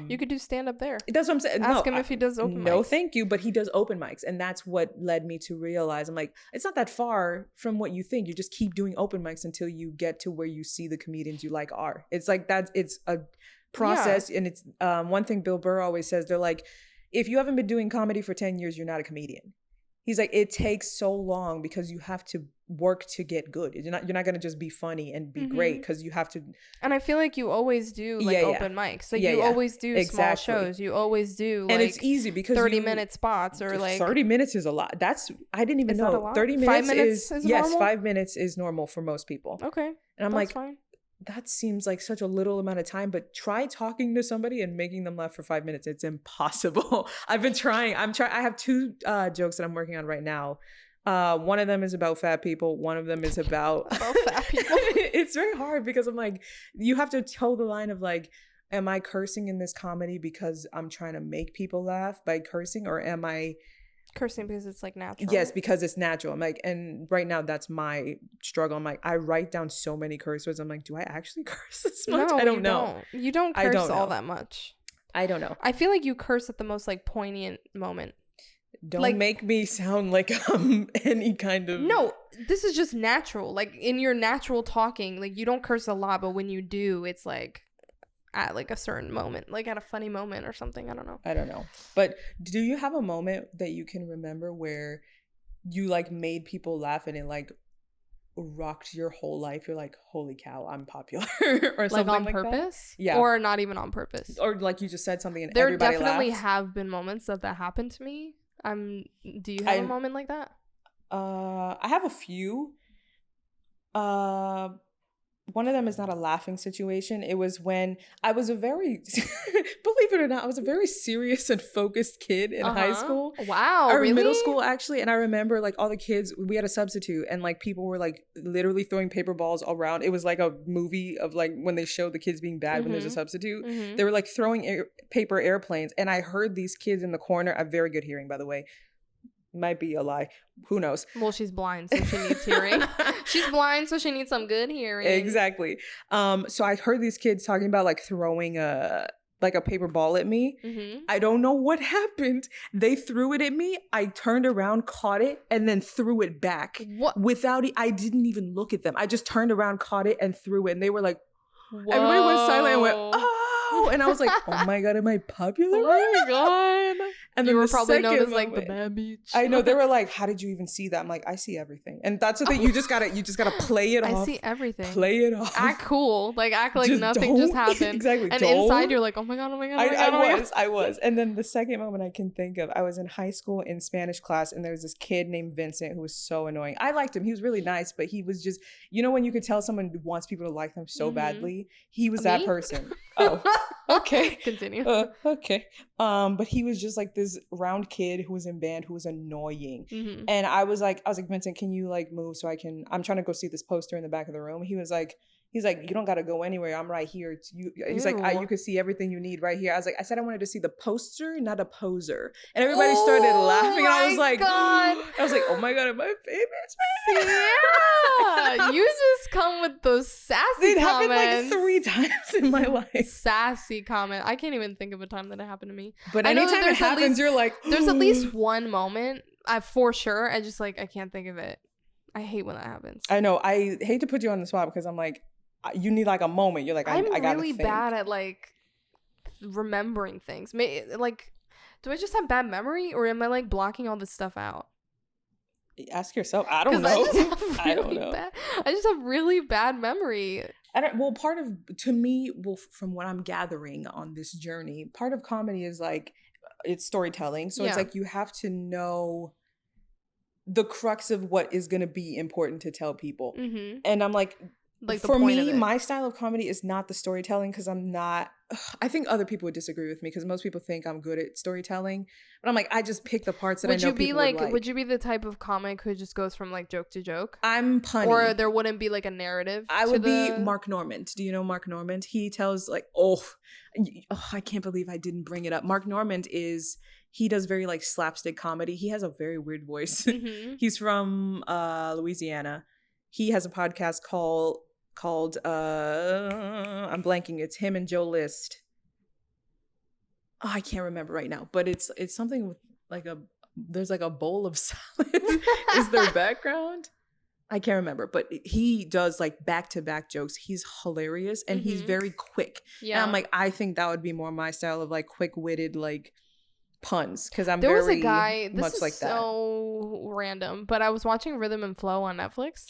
You could do stand up there. That's what I'm saying. Ask him if he does open mics. No, thank you. But he does open mics. And that's what led me to realize, I'm like, it's not that far from what you think. You just keep doing open mics until you get to where you see the comedians you like are. It's like that. It's a process. And it's one thing Bill Burr always says. They're like, if you haven't been doing comedy for 10 years, you're not a comedian. He's like, it takes so long because you have to work to get good. You're not gonna just be funny and be great, because you have to. And I feel like you always do like open mics. Like you always do small shows. You always do like, and it's easy because 30-minute spots or like 30 minutes is a lot. I didn't even know 30 minutes 5 minutes is yes, normal? 5 minutes is normal for most people. Okay, and I'm like, fine. That seems like such a little amount of time, but try talking to somebody and making them laugh for 5 minutes. It's impossible. I've been trying. I have two jokes that I'm working on right now. One of them is about fat people. One of them is about fat people. It's very hard because I'm like, you have to toe the line of like, am I cursing in this comedy because I'm trying to make people laugh by cursing, or am I cursing because it's like natural? Yes, because it's natural. I'm like, and right now that's my struggle. I'm like, I write down so many curse words. I'm like, do I actually curse this much? No, I don't know. You don't curse all that much. I don't know. I feel like you curse at the most like poignant moment. Don't like, make me sound like I'm any kind of. No, this is just natural. Like in your natural talking, like you don't curse a lot, but when you do, it's like at like a certain moment, like at a funny moment or something. I don't know. But do you have a moment that you can remember where you like made people laugh and it like rocked your whole life? You're like, holy cow, I'm popular, or something like on purpose? That? Yeah, or not even on purpose, or like you just said something and there everybody definitely laughed. Have been moments that happened to me. Do you have a moment like that? I have a few. One of them is not a laughing situation. It was when I was a very, believe it or not, I was a very serious and focused kid in high school. Wow, or really? Middle school, actually. And I remember like all the kids, we had a substitute and like people were like literally throwing paper balls around. It was like a movie of like when they showed the kids being bad when there's a substitute. They were like throwing paper airplanes. And I heard these kids in the corner. I have very good hearing, by the way. Might be a lie. Who knows? Well, she's blind, so she needs hearing. She's blind, so she needs some good hearing. Exactly. So I heard these kids talking about like throwing a paper ball at me. I don't know what happened. They threw it at me. I turned around, caught it, and then threw it back. What? I didn't even look at them. I just turned around, caught it, and threw it. And they were like, whoa. Everybody went silent and went, oh. And I was like, oh my God, am I popular? Oh my God. And you then were probably known as like moment, the bad bitch. I know, they were like, how did you even see that? I'm like, I see everything. And that's the thing, you just gotta play it off. I see everything. Play it off. Act cool. Like act like Just nothing just happened. Exactly. And inside you're like, oh my god, oh my god, oh my god. I was. And then the second moment I can think of, I was in high school in Spanish class, and there was this kid named Vincent who was so annoying. I liked him. He was really nice, but he was just, you know when you could tell someone wants people to like them so badly? He was that person. Oh, okay. Continue. Okay. But he was just like this round kid who was in band who was annoying. And I was like, Vincent, can you like move so I'm trying to go see this poster in the back of the room. He's like, you don't got to go anywhere. I'm right here. He's like, you can see everything you need right here. I said I wanted to see the poster, not a poser. And everybody started laughing. And I was like, oh my God, am I famous? Yeah. You just come with those sassy it comments. Happened like 3 times in my life. Sassy comment. I can't even think of a time that it happened to me. But anytime it happens, you're like, there's at least one moment, for sure. I just like, I can't think of it. I hate when that happens. I know. I hate to put you on the spot because I'm like, you need like a moment. You're like, I gotta really think. bad at like remembering things. Like, do I just have bad memory or am I like blocking all this stuff out? Ask yourself. I don't know. I don't know. I just have really bad memory. From what I'm gathering on this journey, part of comedy is like, it's storytelling. So it's like you have to know the crux of what is going to be important to tell people. And I'm like for me, my style of comedy is not the storytelling because I think other people would disagree with me because most people think I'm good at storytelling. But I'm like, I just pick the parts that I know people would like. Would you be the type of comic who just goes from like joke to joke? I'm punny. Or there wouldn't be like a narrative? I would be Mark Normand. Do you know Mark Normand? He tells like, I can't believe I didn't bring it up. Mark Normand he does very like slapstick comedy. He has a very weird voice. He's from Louisiana. He has a podcast called I'm blanking. It's him and Joe List. I can't remember right now, but it's something with like there's like a bowl of salad is their background. I can't remember, but he does like back-to-back jokes. He's hilarious and he's very quick. Yeah. And I'm like, I think that would be more my style of like quick-witted like puns because there was a guy, this is like so random, but I was watching Rhythm and Flow on Netflix.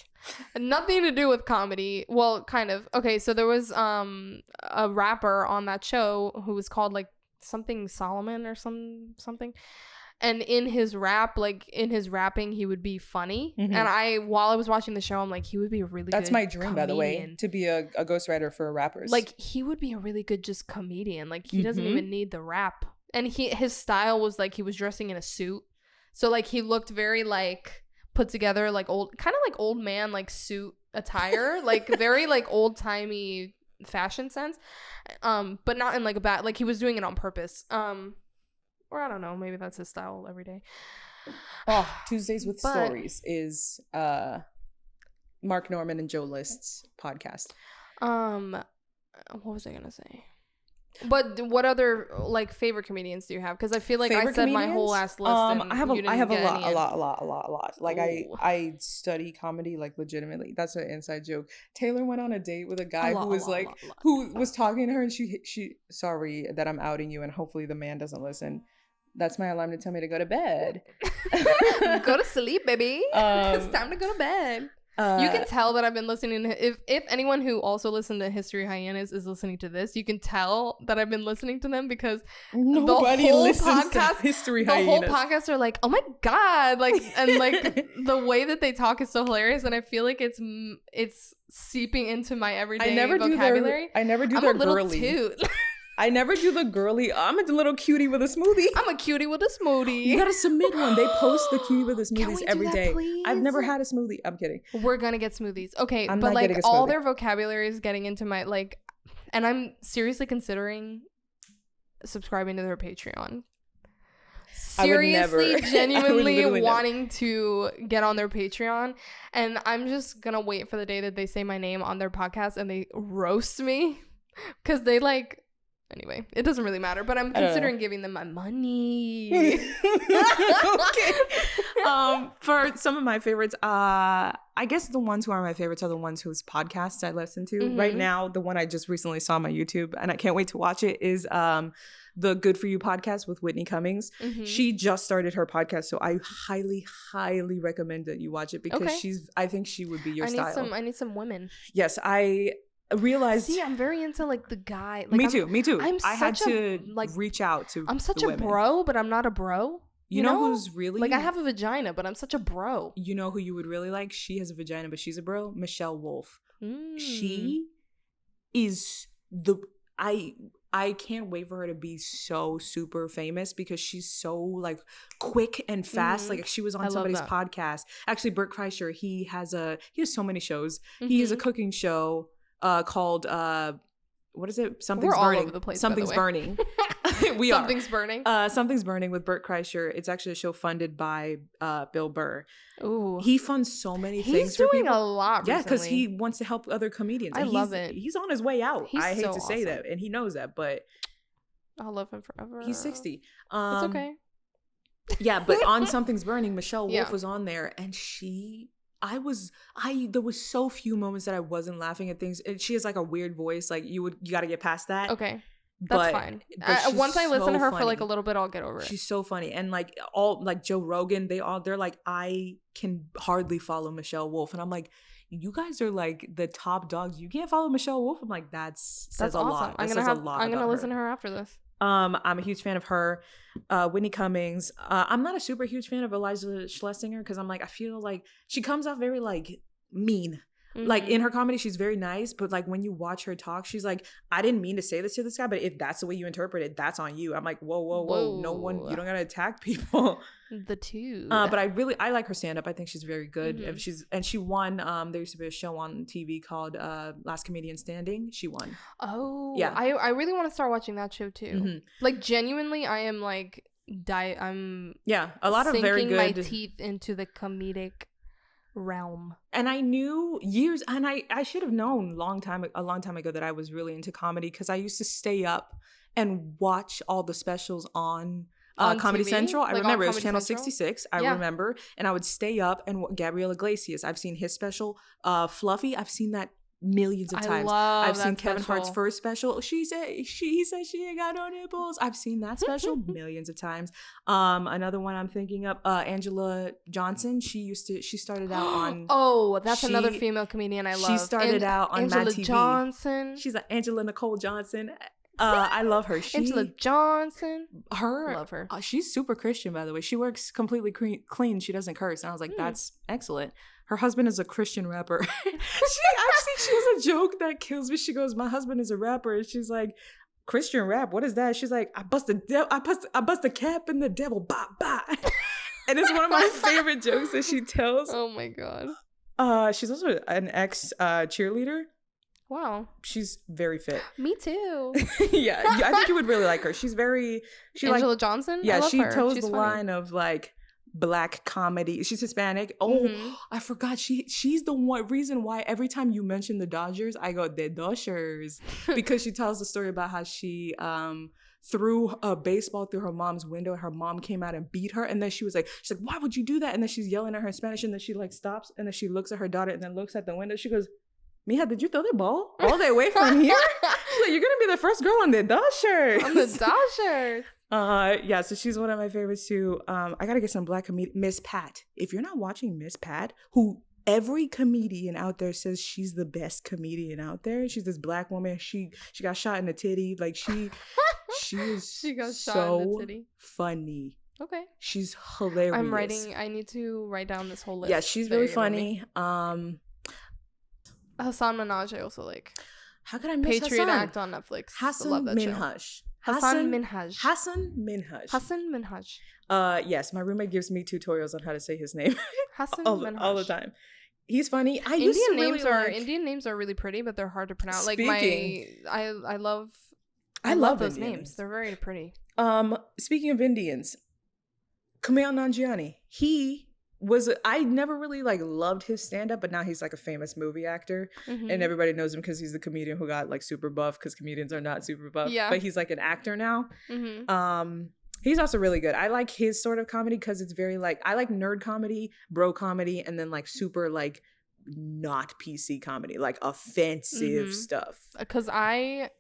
Nothing to do with comedy. Well, kind of. Okay, so there was a rapper on that show who was called like something Solomon or something. And in his rapping, he would be funny. And while I was watching the show, I'm like, he would be a really That's good my dream, comedian. by the way, to be a ghostwriter for rappers. Like, he would be a really good just comedian. Like, he doesn't even need the rap. And his style was like he was dressing in a suit. So like he looked very like put together, like old man like suit attire, like very like old-timey fashion sense. But not in like a bad, like he was doing it on purpose. Or I don't know, maybe that's his style every day. Tuesdays with Stories is Mark Normand and Joe List's podcast. What was I gonna say? But what other like favorite comedians do you have? Because I feel like I said my whole ass list. I have a lot. Like I study comedy like legitimately. That's an inside joke. Taylor went on a date with a guy who was talking to her, and she sorry that I'm outing you, and hopefully the man doesn't listen. That's my alarm to tell me to go to bed. Go to sleep, baby. It's time to go to bed. You can tell that I've been listening to, if anyone who also listened to History Hyenas is listening to this, you can tell that I've been listening to them because nobody listens to History Hyenas. The whole podcast are like, oh my God, like, and like the way that they talk is so hilarious, and I feel like it's seeping into my everyday vocabulary. I never do their girly. Toot. I never do the girly. I'm a little cutie with a smoothie. I'm a cutie with a smoothie. You gotta submit one. They post the cutie with the smoothies every day. Please? I've never had a smoothie. I'm kidding. We're gonna get smoothies. Okay, but like all their vocabulary is getting into my like, and I'm seriously considering subscribing to their Patreon. Seriously, genuinely wanting to get on their Patreon, and I'm just gonna wait for the day that they say my name on their podcast and they roast me because they like. Anyway, it doesn't really matter, but I'm considering giving them my money. Okay. For some of my favorites, I guess the ones who are my favorites are the ones whose podcasts I listen to. Mm-hmm. Right now, the one I just recently saw on my YouTube, and I can't wait to watch it, is the Good For You podcast with Whitney Cummings. Mm-hmm. She just started her podcast, so I highly, highly recommend that you watch it because I think she would be your style. I need some women. Yes, I realized. See, I'm very into like the guy. Like, me too. I had to reach out to. I'm such a bro, but I'm not a bro. You know who's really like I have a vagina, but I'm such a bro. You know who you would really like? She has a vagina, but she's a bro. Michelle Wolf. She is I can't wait for her to be so super famous because she's so like quick and fast. Like she was on somebody's podcast. Actually, Bert Kreischer, he has so many shows. He has a cooking show called what is it? Something's We're Burning. All over the place, Something's Burning. Something's Burning. Something's Burning with Bert Kreischer. It's actually a show funded by Bill Burr. Ooh. He funds so many things for people. He's doing a lot recently. Yeah, because he wants to help other comedians. I love it. He's on his way out. I hate to say that, and he knows that, but I'll love him forever. He's 60. It's okay. Yeah, but on Something's Burning, Michelle Wolf was on there, and there was so few moments that I wasn't laughing at things. She has like a weird voice. Like you got to get past that. Okay. That's fine. Once I listen to her for like a little bit, I'll get over it. She's so funny. And like all like Joe Rogan, they're like, I can hardly follow Michelle Wolf. And I'm like, you guys are like the top dogs. You can't follow Michelle Wolf. I'm like, that's a awesome. lot. I'm gonna listen to her after this. I'm a huge fan of her. Whitney Cummings. I'm not a super huge fan of Iliza Shlesinger because I'm like, I feel like she comes off very like mean. Mm-hmm. Like in her comedy, she's very nice, but like when you watch her talk, she's like, I didn't mean to say this to this guy, but if that's the way you interpret it, that's on you. I'm like, whoa. No one, you don't gotta attack people. The two. But I like her stand-up. I think she's very good. Mm-hmm. She won. There used to be a show on TV called Last Comedian Standing. She won. Oh yeah. I really want to start watching that show too. Mm-hmm. Like genuinely, I am like I'm a lot of very good. Sinking my teeth into the comedic realm. And I knew years, and I should have known a long time ago that I was really into comedy because I used to stay up and watch all the specials on Comedy TV? Central. I remember it was Channel 66. I remember, and I would stay up and Gabriel Iglesias. I've seen his special, Fluffy. I've seen that millions of times. I've seen Kevin Hart's first special. He said she ain't got no nipples. I've seen that special millions of times. Another one I'm thinking of, Angela Johnson. She started out on. That's another female comedian I love. She started out on Angela Mad TV. Johnson. She's like Angela Nicole Johnson. I love her. Angela Johnson. Love her. She's super Christian, by the way. She works completely clean. She doesn't curse. And I was like, that's excellent. Her husband is a Christian rapper. She has a joke that kills me. She goes, my husband is a rapper. And she's like, Christian rap? What is that? She's like, I bust a cap in the devil. Bah, bah. And it's one of my favorite jokes that she tells. Oh my God. She's also an ex cheerleader. Wow. She's very fit. Me too. Yeah, I think you would really like her. Angela Johnson? Yeah, she toes She's the funny. Line of like Black comedy. She's Hispanic. I forgot. She's the one reason why every time you mention the Dodgers, I go, the Dodgers. Because she tells the story about how she threw a baseball through her mom's window and her mom came out and beat her. And then she's like, why would you do that? And then she's yelling at her in Spanish and then she like stops and then she looks at her daughter and then looks at the window. She goes, Mija, did you throw the ball all the way from here? She's like, you're gonna be the first girl on the Dodgers. On the Dodgers. Yeah, so she's one of my favorites too. I gotta get some Black comedian. Miss Pat. If you're not watching Miss Pat, who every comedian out there says she's the best comedian out there. She's this Black woman. She got shot in the titty. Like she got shot in the titty. Funny. Okay. She's hilarious. I need to write down this whole list. Yeah, she's really funny. Hassan Minhaj, I also like. How could I miss Patriot Hassan? Act on Netflix. Hassan Minhaj. Hassan Minhaj. Hassan Minhaj. Yes, my roommate gives me tutorials on how to say his name. Hassan Minhaj. All the time. He's funny. Indian names are really pretty, but they're hard to pronounce. I love those names. They're very pretty. Speaking of Indians, Kumail Nanjiani. He I never really like loved his stand-up, but now he's like a famous movie actor, and everybody knows him because he's the comedian who got like super buff, because comedians are not super buff. Yeah. But he's like an actor now. He's also really good. I like his sort of comedy because it's very like, I like nerd comedy, bro comedy, and then like super like not PC comedy, like offensive stuff. Because I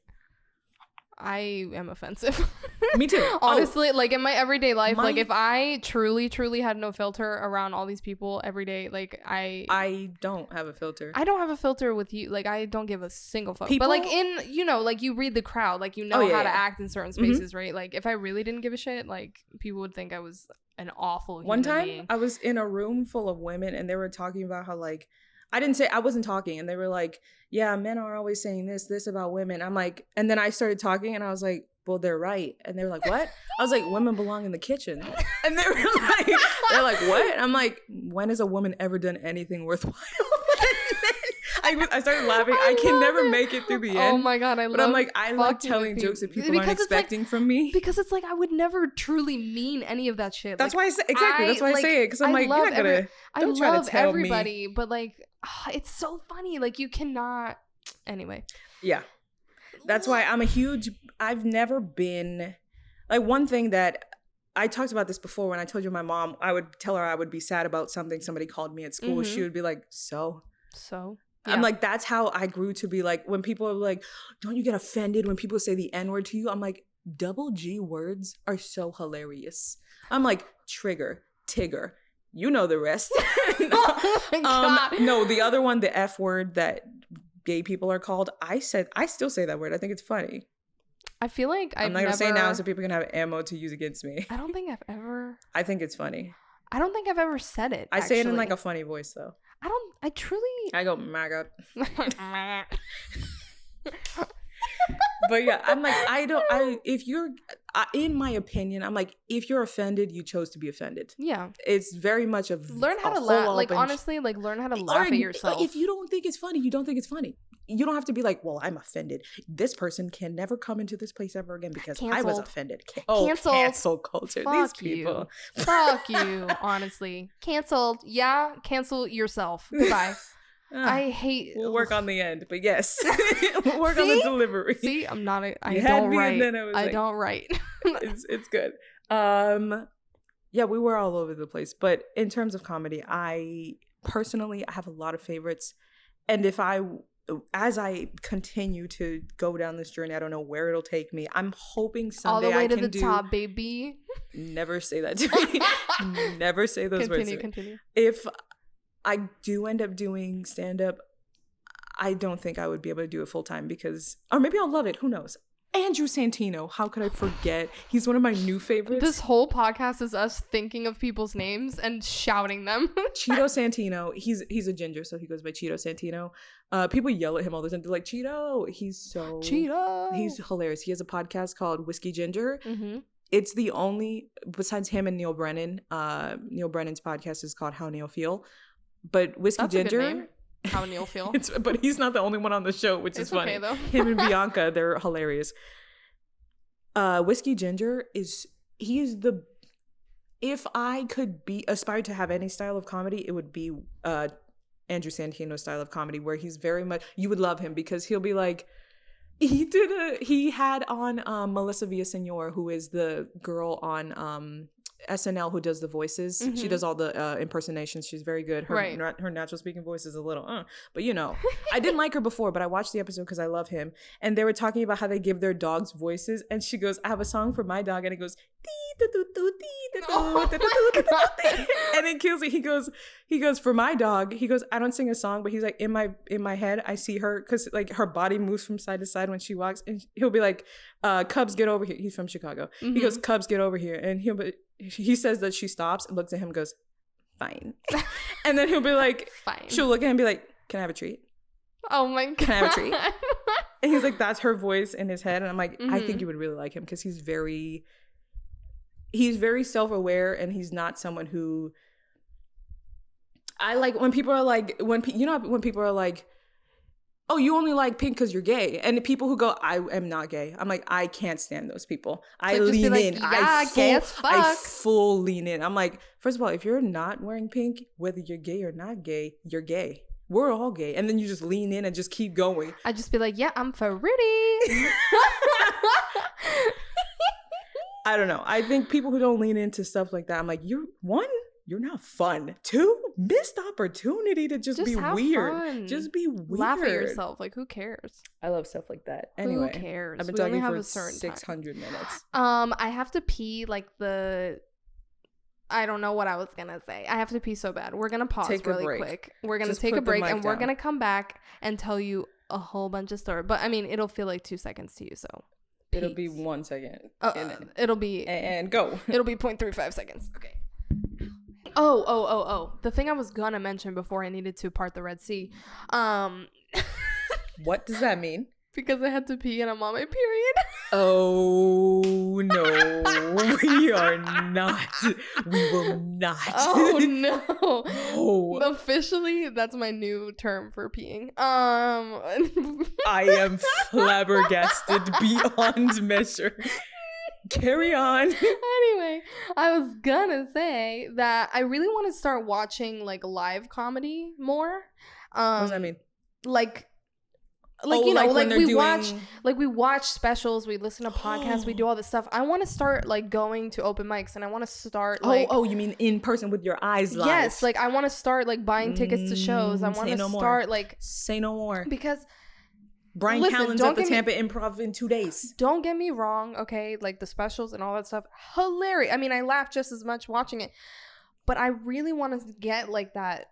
am offensive. Me too. Honestly, like in my everyday life, like if I truly had no filter around all these people every day, like I don't have a filter. I don't have a filter with you. Like I don't give a single fuck. But like in, you know, like you read the crowd, like you know how to act in certain spaces, right? Like if I really didn't give a shit, like people would think I was an awful human being. I was in a room full of women and they were talking about how like, I wasn't talking, and they were like, yeah, men are always saying this about women. I'm like, and then I started talking and I was like, well, they're right. And they were like, what? I was like, women belong in the kitchen. And they're like, what? I'm like, when has a woman ever done anything worthwhile? I started laughing. I can never make it through the end. Oh my God, But I'm like, I like telling jokes that people aren't expecting from me. Because it's like, I would never truly mean any of that shit. That's why I say, exactly. That's why I say it. Because I'm like, you're not gonna, don't try to tell everybody, but like, it's so funny. Like you cannot, anyway. Yeah. That's why I've never been, like one thing that, I talked about this before when I told you my mom, I would tell her I would be sad about something somebody called me at school. She would be like, so? Yeah. I'm like, that's how I grew to be like, when people are like, don't you get offended when people say the N-word to you? I'm like, double G words are so hilarious. I'm like, trigger, Tigger. You know the rest. No, the other one, the F word that gay people are called, I still say that word. I think it's funny. I feel like I'm not going to say it now so people can have ammo to use against me. I don't think I've ever. I think it's funny. I don't think I've ever said it. I say it in like a funny voice though. I go, my God. But yeah, I'm like, in my opinion, I'm like, if you're offended, you chose to be offended. Yeah. It's very much learn how to laugh. Like, honestly, like learn how to laugh at yourself. If you don't think it's funny, you don't think it's funny. You don't have to be like, well, I'm offended. This person can never come into this place ever again because I was offended. Cancel culture. Fuck these people. Fuck you, honestly. Canceled. Yeah, cancel yourself. Goodbye. I hate. We'll work on the end, but yes, we'll work on the delivery. See, I'm not. I don't write. I don't write. It's good. Yeah, we were all over the place, but in terms of comedy, I have a lot of favorites, and as I continue to go down this journey, I don't know where it'll take me. I'm hoping someday all the way to the top, baby. Never say that to me. Never say those words. Continue. If I do end up doing stand-up, I don't think I would be able to do it full-time or maybe I'll love it. Who knows? Andrew Santino. How could I forget? He's one of my new favorites. This whole podcast is us thinking of people's names and shouting them. Cheeto Santino. He's a ginger, so he goes by Cheeto Santino. People yell at him all the time. They're like, Cheeto. Cheeto. He's hilarious. He has a podcast called Whiskey Ginger. It's the only, besides him and Neil Brennan, Neil Brennan's podcast is called How Neil Feel. But Whiskey Ginger. A good name. How Neil Feel. But he's not the only one on the show, which is funny. Okay, though. Him and Bianca, they're hilarious. Whiskey Ginger if I could aspire to have any style of comedy, it would be Andrew Santino's style of comedy, where he's very much, you would love him because he'll be like, he had on Melissa Villaseñor, who is the girl on SNL who does the voices. She does all the impersonations. She's very good. Her natural speaking voice is a little but you know, I didn't like her before, but I watched the episode because I love him, and they were talking about how they give their dogs voices, and she goes, I have a song for my dog, and it goes and it kills me. He goes for my dog, he goes, I don't sing a song, but he's like, in my head I see her, because like her body moves from side to side when she walks, and he'll be like, Cubs, get over here. He's from Chicago. He goes, Cubs, get over here, and he says that she stops and looks at him and goes, fine. And then he'll be like, fine. She'll look at him and be like, can I have a treat? Oh my God. Can I have a treat? And he's like, that's her voice in his head. And I'm like, I think you would really like him because he's very self-aware, and he's not someone who, I like when people are like, when people are like, oh, you only like pink because you're gay. And the people who go, I am not gay. I'm like, I can't stand those people. I lean in. Yeah, gay as fuck. I full lean in. I'm like, first of all, if you're not wearing pink, whether you're gay or not gay, you're gay. We're all gay. And then you just lean in and just keep going. I just be like, yeah, I'm pretty. I don't know. I think people who don't lean into stuff like that, I'm like, you're not fun. 2, missed opportunity to just be weird. Fun. Just be weird. Laugh at yourself. Like, who cares? I love stuff like that. Anyway, who cares? I've been talking for 600 minutes. I have to pee I don't know what I was gonna say. I have to pee so bad. We're gonna pause really quick. We're gonna take a break and we're gonna come back and tell you a whole bunch of stories. But I mean, it'll feel like 2 seconds to you, so peace. It'll be 1 second. It'll be and go. It'll be 0.35 seconds. Okay. Oh. The thing I was gonna mention before I needed to part the Red Sea. What does that mean? Because I had to pee and I'm on my period. Oh no, we are not. We will not. Oh no. Oh. Officially, that's my new term for peeing. I am flabbergasted beyond measure. Carry on. Anyway, I was gonna say that I really want to start watching like live comedy more. What does that mean? Like we watch specials, we listen to podcasts, we do all this stuff. I want to start like going to open mics, and I want to start like you mean in person with your eyes live? Yes, like I want to start like buying tickets to shows. I want to start like say no more, because Brian Callen's at the Tampa Improv in 2 days. Don't get me wrong, okay? Like the specials and all that stuff, hilarious. I mean, I laughed just as much watching it, but I really want to get like that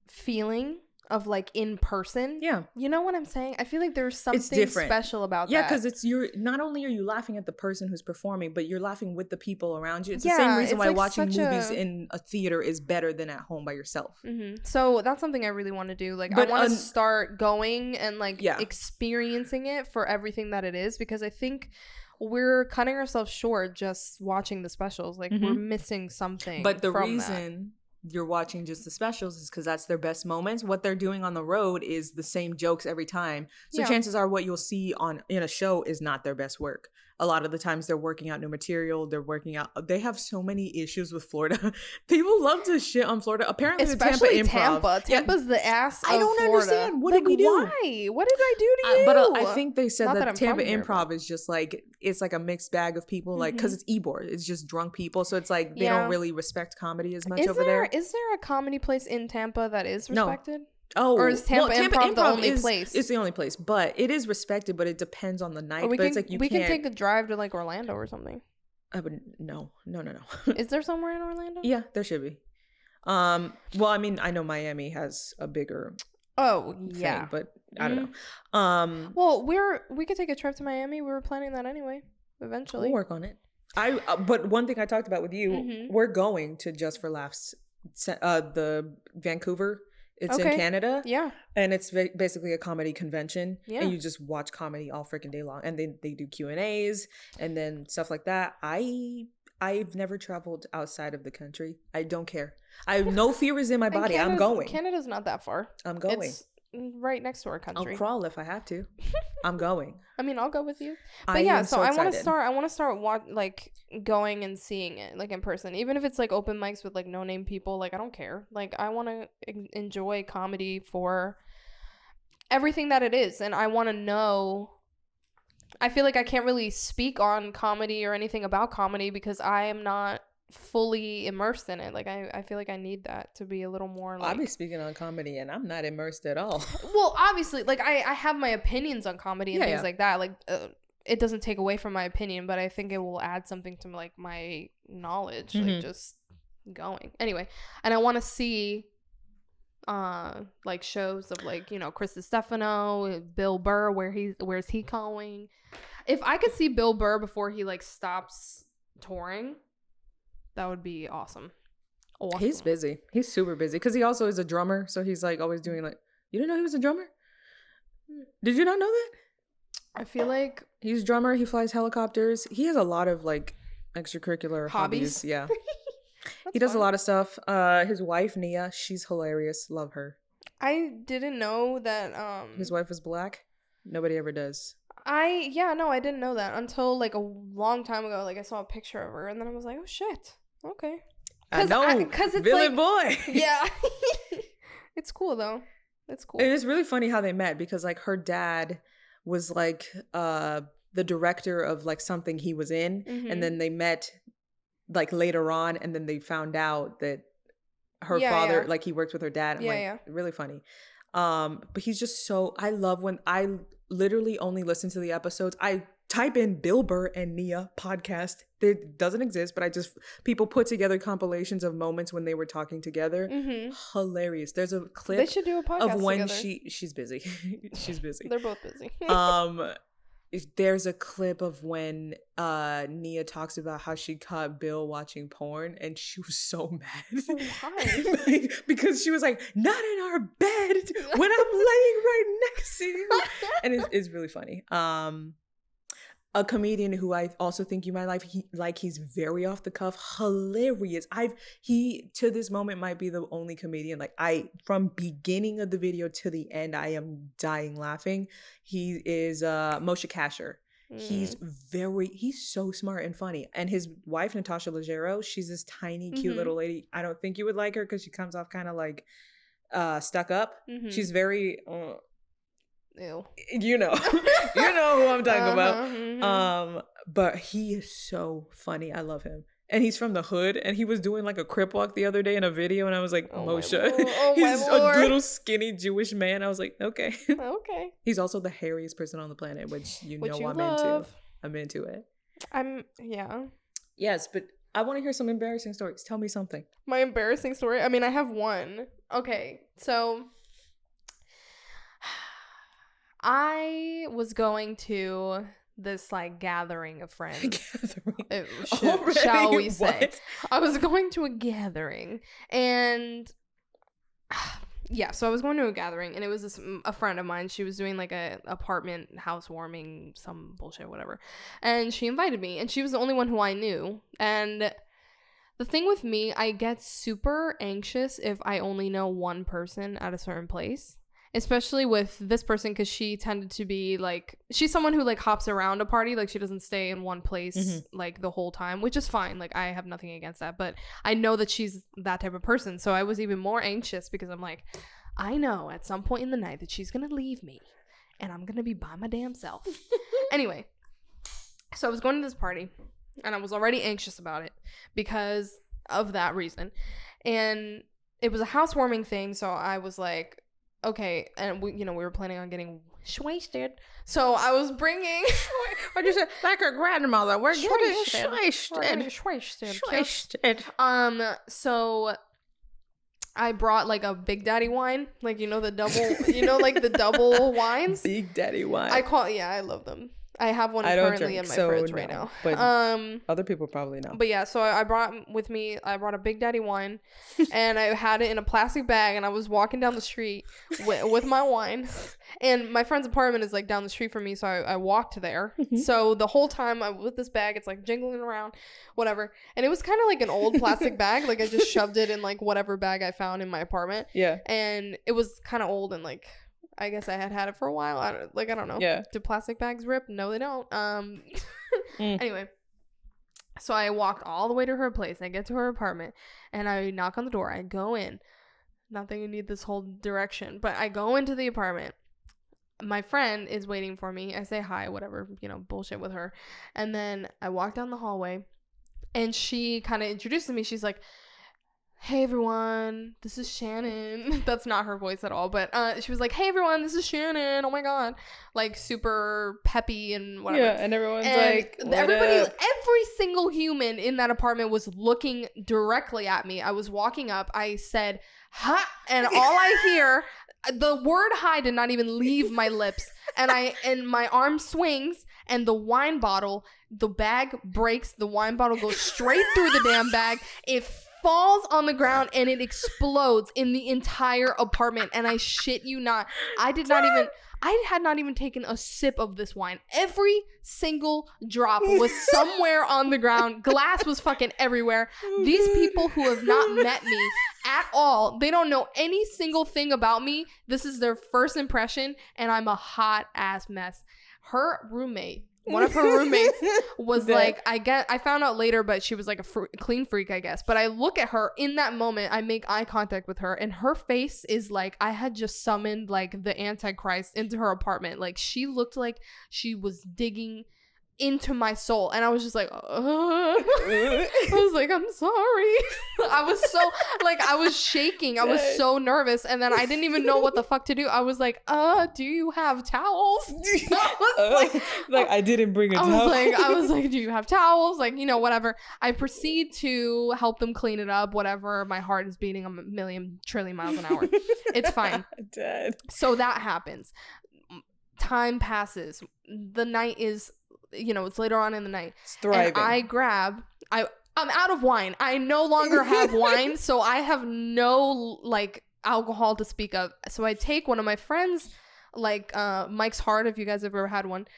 feeling of like in person. Yeah. You know what I'm saying? I feel like there's something special about that. Yeah, because not only are you laughing at the person who's performing, but you're laughing with the people around you. It's the same reason why like watching movies in a theater is better than at home by yourself. Mm-hmm. So that's something I really want to do. Like I want to start going and like experiencing it for everything that it is, because I think we're cutting ourselves short just watching the specials. Like we're missing something. But the reason you're watching just the specials is because that's their best moments. What they're doing on the road is the same jokes every time. So chances are what you'll see in a show is not their best work. A lot of the times they're working out new material. They have so many issues with Florida. People love to shit on Florida. Apparently especially the Tampa Improv. Tampa's the ass of I don't Florida. Understand. What did we do? Why? What did I do to you? But I think they said that Tampa Improv is just like, it's like a mixed bag of people. Like, because it's Ybor. It's just drunk people. So it's like they don't really respect comedy as much over there. Is there a comedy place in Tampa that is respected? No. Oh, or is Tampa Improv the only place? It's the only place, but it is respected. But it depends on the night. But it's like we can take a drive to like Orlando or something. I would no. Is there somewhere in Orlando? Yeah, there should be. Well, I mean, I know Miami has a bigger. Thing, but I don't know. Well, we could take a trip to Miami. We were planning that anyway. Eventually, we'll work on it. But one thing I talked about with you, we're going to Just for Laughs, the Vancouver. It's in Canada. Yeah. And it's basically a comedy convention. Yeah. And you just watch comedy all freaking day long. And they do Q&As and then stuff like that. I've never traveled outside of the country. I don't care. No fear is in my body. I'm going. Canada's not that far. I'm going. It's right next to our country. I'll crawl if I have to. I'm going. I mean, I'll go with you. But yeah, so I want to start like going and seeing it like in person, even if it's like open mics with like no name people. Like I don't care. Like I want to enjoy comedy for everything that it is, and I want to know. I feel like I can't really speak on comedy or anything about comedy because I am not fully immersed in it. Like I feel like I need that to be a little more like... I'll be speaking on comedy and I'm not immersed at all. Well, obviously, like I have my opinions on comedy and things like that. Like it doesn't take away from my opinion, but I think it will add something to like my knowledge, like just going. Anyway, and I want to see like shows of like, you know, Chris Stefano, Bill Burr, where's he going? If I could see Bill Burr before he like stops touring, that would be awesome. He's busy. He's super busy because he also is a drummer. So he's like always doing like, you didn't know he was a drummer? Did you not know that? I feel like he's a drummer. He flies helicopters. He has a lot of like extracurricular hobbies. Yeah. He does a lot of stuff. His wife, Nia, she's hilarious. Love her. I didn't know that his wife was black. Nobody ever does. I didn't know that until like a long time ago. Like I saw a picture of her and then I was like, oh shit, okay. I know, because it's villain boy. Yeah. It's cool though. It's cool. And it's really funny how they met, because like her dad was like the director of like something he was in, and then they met like later on, and then they found out that her father, like he worked with her dad. Really funny. But he's just so, I love when I literally only listen to the episodes. I type in Bill Burr and Nia podcast. It doesn't exist, but people put together compilations of moments when they were talking together. Hilarious. There's a clip they should do a podcast of when together. she's busy. She's busy. They're both busy. There's a clip of when Nia talks about how she caught Bill watching porn, and she was so mad. Why? Because she was like, not in our bed when I'm laying right next to you. And it's really funny. A comedian who I also think you might like, he's very off the cuff, hilarious. He to this moment might be the only comedian, like from beginning of the video to the end, I am dying laughing. He is Moshe Kasher. He's so smart and funny. And his wife, Natasha Leggero, she's this tiny, cute little lady. I don't think you would like her because she comes off kind of like stuck up. She's very ew. You know who I'm talking about. But he is so funny. I love him. And he's from the hood, and he was doing like a crip walk the other day in a video, and I was like, Moshe. He's a little skinny Jewish man. I was like, okay. Okay. He's also the hairiest person on the planet, which I'm into. I'm into it. Yeah. Yes, but I want to hear some embarrassing stories. Tell me something. My embarrassing story? I mean, I have one. Okay, so I was going to this like gathering of friends. Shall we say? What? I was going to a gathering, and so I was going to a gathering, and it was a friend of mine. She was doing like a apartment housewarming, some bullshit, whatever, and she invited me, and she was the only one who I knew. And the thing with me, I get super anxious if I only know one person at a certain place. Especially with this person, because she tended to be like, she's someone who like hops around a party, like she doesn't stay in one place like the whole time, which is fine. Like I have nothing against that, but I know that she's that type of person. So I was even more anxious because I'm like, I know at some point in the night that she's gonna leave me and I'm gonna be by my damn self. Anyway, so I was going to this party and I was already anxious about it because of that reason. And it was a housewarming thing, so I was like, okay, and we were planning on getting wasted, so I was bringing. What you say? Like her grandmother, we're getting wasted. So I brought like a Big Daddy wine, like the double, like the double wines. Big Daddy wine. I love them. I have one currently in my fridge right now. But other people probably know. But yeah, so I brought a Big Daddy wine, and I had it in a plastic bag, and I was walking down the street with my wine, and my friend's apartment is like down the street from me, so I walked there. So the whole time I'm with this bag, it's like jingling around, whatever, and it was kind of like an old plastic bag, like I just shoved it in like whatever bag I found in my apartment. Yeah, and it was kind of old and like. I guess I had it for a while. I don't know. Yeah. Do plastic bags rip? No, they don't. Anyway, so I walked all the way to her place. I get to her apartment, and I knock on the door. I go in. Not that you need this whole direction, but I go into the apartment. My friend is waiting for me. I say hi, whatever, bullshit with her. And then I walk down the hallway, and she kind of introduces me. She's like, hey everyone, this is Shannon. That's not her voice at all, but she was like, hey everyone, this is Shannon. Oh my god, like super peppy and whatever. Yeah, and everyone's like, every single human in that apartment was looking directly at me. I was walking up, I said ha, and all I hear, the word hi did not even leave my lips, and my arm swings, and the wine bottle, the bag breaks, the wine bottle goes straight through the damn bag. It falls on the ground and it explodes in the entire apartment. And I shit you not, I had not even taken a sip of this wine. Every single drop was somewhere on the ground. Glass was fucking everywhere. These people who have not met me at all, they don't know any single thing about me. This is their first impression, and I'm a hot ass mess. Her roommate, one of her roommates was like, I found out later, but she was like a clean freak, I guess. But I look at her in that moment, I make eye contact with her, and her face is like I had just summoned like the Antichrist into her apartment. Like she looked like she was digging into my soul, and I was just like, I was like, I'm sorry. I was so like, I was shaking. I was so nervous, and then I didn't even know what the fuck to do. I was like, do you have towels? I didn't bring a towel. I was like, do you have towels? Like, you know, whatever. I proceed to help them clean it up, whatever. My heart is beating a million trillion miles an hour. It's fine. Dead. So that happens. Time passes. The night is, you know, it's later on in the night. It's thriving. And I'm out of wine. I no longer have wine, so I have no like alcohol to speak of. So I take one of my friends, like Mike's Hard, if you guys have ever had one.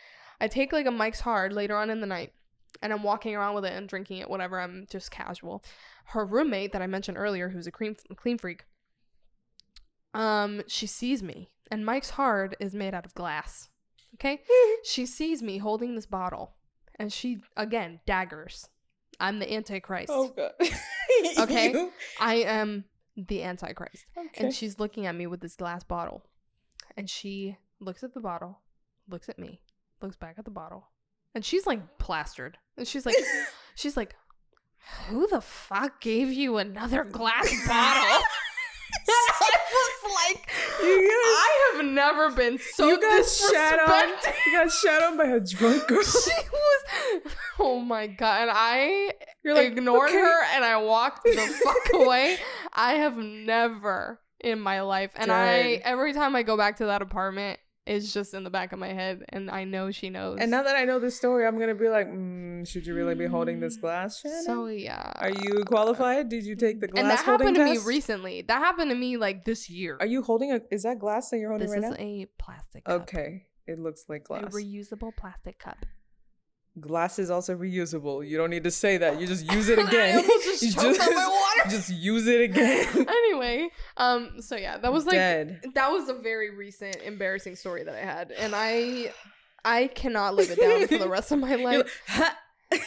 I take like a Mike's Hard later on in the night, and I'm walking around with it and drinking it, whatever. I'm just casual. Her roommate that I mentioned earlier, who's a clean freak, she sees me, and Mike's Hard is made out of glass. Okay? She sees me holding this bottle, and she, again, daggers. I'm the Antichrist. Oh, God. Okay? I am the Antichrist. Okay. And she's looking at me with this glass bottle. And she looks at the bottle, looks at me, looks back at the bottle. And she's, like, plastered. And she's like, who the fuck gave you another glass bottle? I was like, I have never been so disrespected. You got shat on by a drunk girl. She was, oh my God. And I ignored her and I walked the fuck away. I have never in my life. And every time I go back to that apartment, it's just in the back of my head, and I know she knows. And now that I know this story, I'm gonna be like, should you really be holding this glass, Shannon? So yeah. Are you qualified? Did you take the glass holding test? And that happened to me recently. That happened to me like this year. Are you holding is that glass that you're holding right now? This is a plastic cup. Okay. It looks like glass. A reusable plastic cup. Glass is also reusable. You don't need to say that. You just use it again. Just use it again. Anyway, so yeah, that was like Dead. That was a very recent embarrassing story that I had, and I cannot live it down for the rest of my life.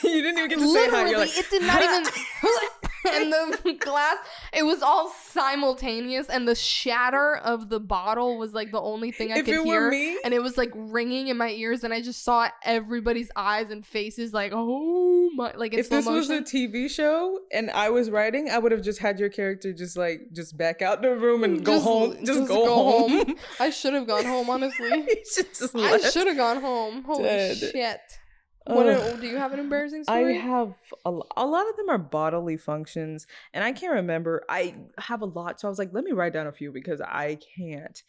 You didn't even get to say hi. You're like, it did not even. And the glass, it was all simultaneous, and the shatter of the bottle was like the only thing I could hear. And it was like ringing in my ears, and I just saw everybody's eyes and faces like, oh my, like in slow motion. If this was a TV show and I was writing, I would have just had your character just back out the room and go home. Just go home. I should have gone home, honestly. I should have gone home. Holy shit. Do you have an embarrassing story? I have a lot of them are bodily functions, and I can't remember. I have a lot, so I was like, let me write down a few because I can't.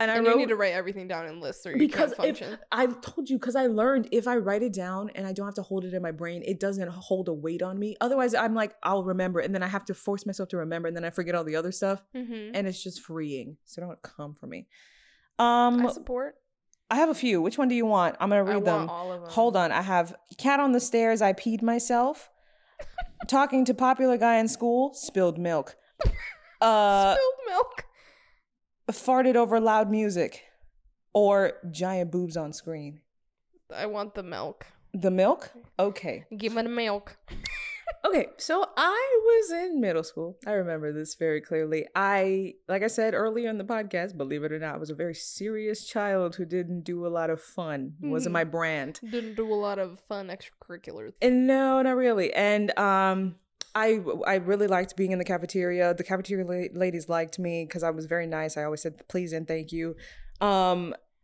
And you need to write everything down in lists, or you can't function. I told you, because I learned if I write it down and I don't have to hold it in my brain, it doesn't hold a weight on me. Otherwise, I'm like, I'll remember, and then I have to force myself to remember, and then I forget all the other stuff, and it's just freeing. So don't come for me. I support. I have a few. Which one do you want? I'm going to read them. Want all of them. Hold on. I have cat on the stairs. I peed myself. Talking to popular guy in school. Spilled milk. Spilled milk. Farted over loud music. Or giant boobs on screen. I want the milk. The milk? Okay. Give me the milk. Okay, so I was in middle school. I remember this very clearly. Like I said earlier in the podcast, believe it or not, I was a very serious child who didn't do a lot of fun. It wasn't my brand. Didn't do a lot of fun extracurriculars. And no, not really. And I really liked being in the cafeteria. The cafeteria ladies liked me because I was very nice. I always said please and thank you.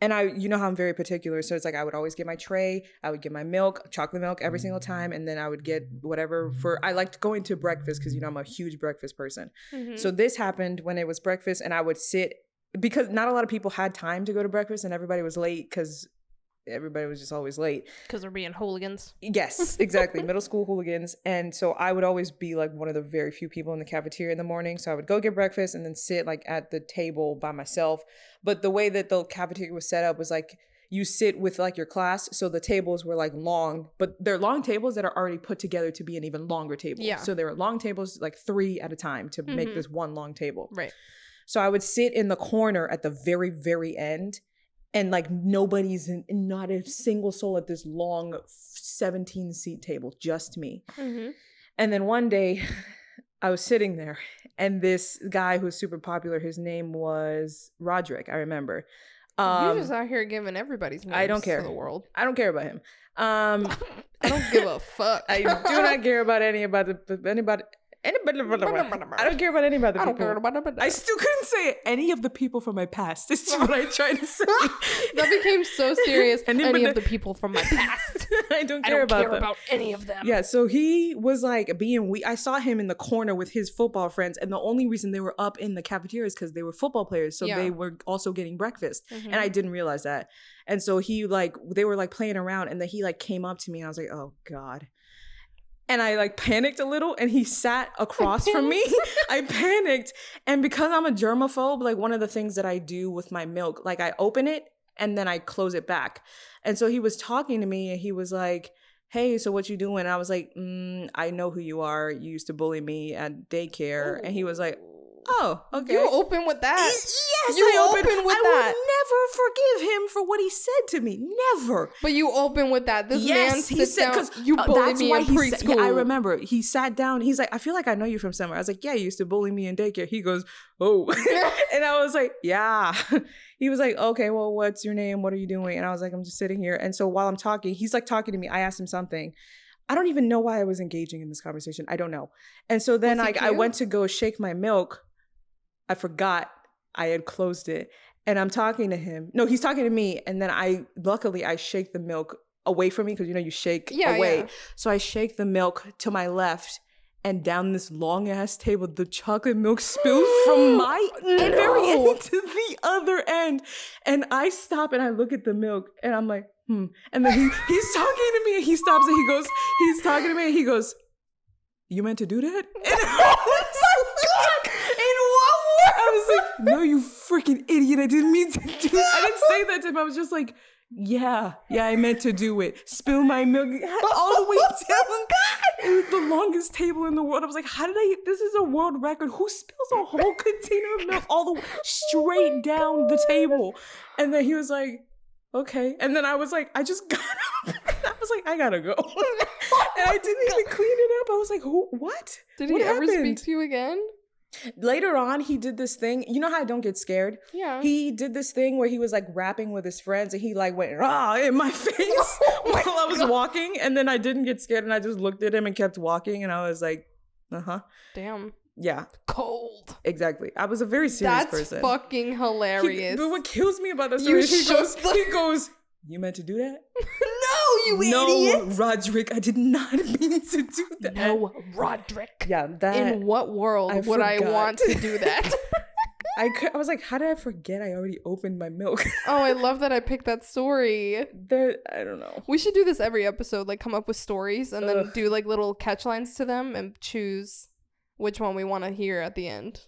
And you know how I'm very particular. So it's like I would always get my tray. I would get my milk, chocolate milk every single time. And then I would get whatever I liked going to breakfast because, you know, I'm a huge breakfast person. Mm-hmm. So this happened when it was breakfast and I would sit because not a lot of people had time to go to breakfast and everybody was late because everybody was just always late. Because they're being hooligans. Yes, exactly. Middle school hooligans. And so I would always be like one of the very few people in the cafeteria in the morning. So I would go get breakfast and then sit like at the table by myself. But the way that the cafeteria was set up was like you sit with like your class. So the tables were like long, but they're long tables that are already put together to be an even longer table. Yeah. So there were long tables, like 3 at a time to make this one long table. Right. So I would sit in the corner at the very, very end. And like nobody's not a single soul at this long 17-seat table, just me. Mm-hmm. And then one day I was sitting there and this guy who was super popular, his name was Roderick, I remember. You're just out here giving everybody's names I don't care. to the world. I don't care about him. I don't give a fuck. I do not care about anybody. I don't care about any of the people. I still couldn't say any of the people from my past. This is what I tried to say. That became so serious. Any of the people from my past. I don't care about any of them. Yeah, so he was like being weak. I saw him in the corner with his football friends, and the only reason they were up in the cafeteria is because they were football players, so they were also getting breakfast. And I didn't realize that. And so they were like playing around, and then he like came up to me, and I was like, oh God. And I like panicked a little, and he sat across from me. I panicked. And because I'm a germaphobe, like one of the things that I do with my milk, like I open it and then I close it back. And so he was talking to me and he was like, hey, so what you doing? And I was like, I know who you are. You used to bully me at daycare. Ooh. And he was like, oh, okay. You open with that? Yes, you I open with I that. would never forgive him for what he said to me. Never. But you open with that. This man sits down. Because you bullied me in preschool. Yeah, I remember. He sat down. He's like, I feel like I know you from somewhere. I was like, yeah, you used to bully me in daycare. He goes, oh. And I was like, yeah. He was like, okay, well, what's your name? What are you doing? And I was like, I'm just sitting here. And so while I'm talking, he's like talking to me. I asked him something. I don't even know why I was engaging in this conversation. I don't know. And so then I went to go shake my milk. I forgot I had closed it, and I'm talking to him. No, he's talking to me, and then luckily I shake the milk away from me because you shake away. Yeah. So I shake the milk to my left, and down this long ass table, the chocolate milk spills from my very end to the other end, and I stop and I look at the milk, and I'm like, And then he's talking to me, and he stops and he's talking to me, and he goes, "You meant to do that?" I was like, no, you freaking idiot. I didn't mean to do it. I didn't say that to him. I was just like, yeah, I meant to do it. Spill my milk all the way down. It was the longest table in the world. I was like, this is a world record. Who spills a whole container of milk all the way straight down the table? And then he was like, okay. And then I was like, I just got up. I was like, I gotta go. And I didn't even clean it up. I was like, what? Did he ever speak to you again? Later on, he did this thing. You know how I don't get scared? Yeah. He did this thing where he was like rapping with his friends, and he like went in my face while I was walking. And then I didn't get scared, and I just looked at him and kept walking. And I was like, damn. Yeah. Cold. Exactly. I was a very serious person. That's fucking hilarious. But what kills me about that story is he goes, you meant to do that? You idiot. No, Roderick, I did not mean to do that. No, Roderick. Yeah, that. In what world would I want to do that? I was like, how did I forget I already opened my milk? Oh, I love that I picked that story. I don't know. We should do this every episode, like come up with stories and then do like little catchlines to them and choose which one we want to hear at the end.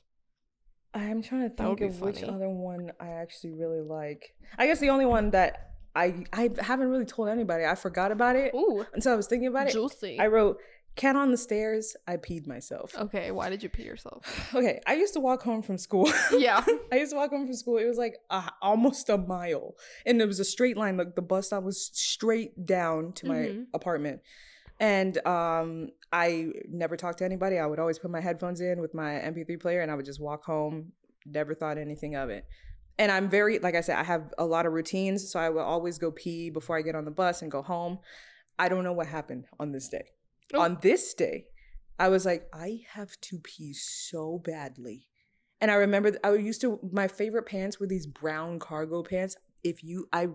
I'm trying to think of which other one I actually really like. I guess the only one that I haven't really told anybody. I forgot about it. Ooh. Until I was thinking about it. Juicy. I wrote, cat on the stairs, I peed myself. Okay, why did you pee yourself? Okay, I used to walk home from school. Yeah. I used to walk home from school. It was like almost a mile. And it was a straight line. Like the bus stop was straight down to my apartment. And I never talked to anybody. I would always put my headphones in with my MP3 player, and I would just walk home. Never thought anything of it. And I'm very, like I said, I have a lot of routines. So I will always go pee before I get on the bus and go home. I don't know what happened on this day. Oh. On this day, I was like, I have to pee so badly. And I remember my favorite pants were these brown cargo pants. I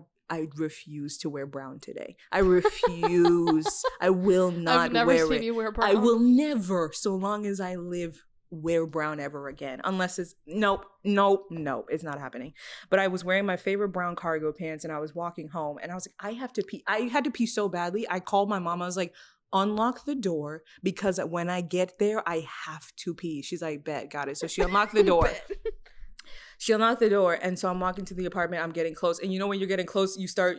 refuse to wear brown today. I refuse. I will not wear it. I've never seen you wear brown. I will never, so long as I live, wear brown ever again. Unless it's nope, it's not happening. But I was wearing my favorite brown cargo pants and I was walking home and I was like, I have to pee. I had to pee so badly. I called my mom. I was like, unlock the door because when I get there, I have to pee. She's like, bet, got it. So she unlocked the door. She unlocked the door, and so I'm walking to the apartment. I'm getting close, and you know when you're getting close, you start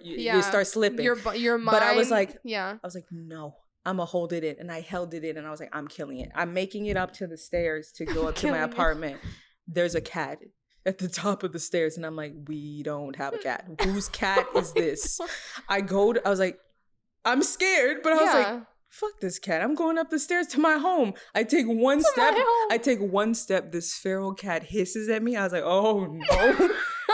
slipping. Your mind. But I was like, yeah. I was like, no, I'm gonna hold it in, and I held it in, and I was like, I'm killing it. I'm making it up to the stairs to go up to my apartment. There's a cat at the top of the stairs, and I'm like, we don't have a cat. Whose cat is this? I was like, I'm scared, but I was like, fuck this cat. I'm going up the stairs to my home. I take one step. This feral cat hisses at me. I was like, oh no.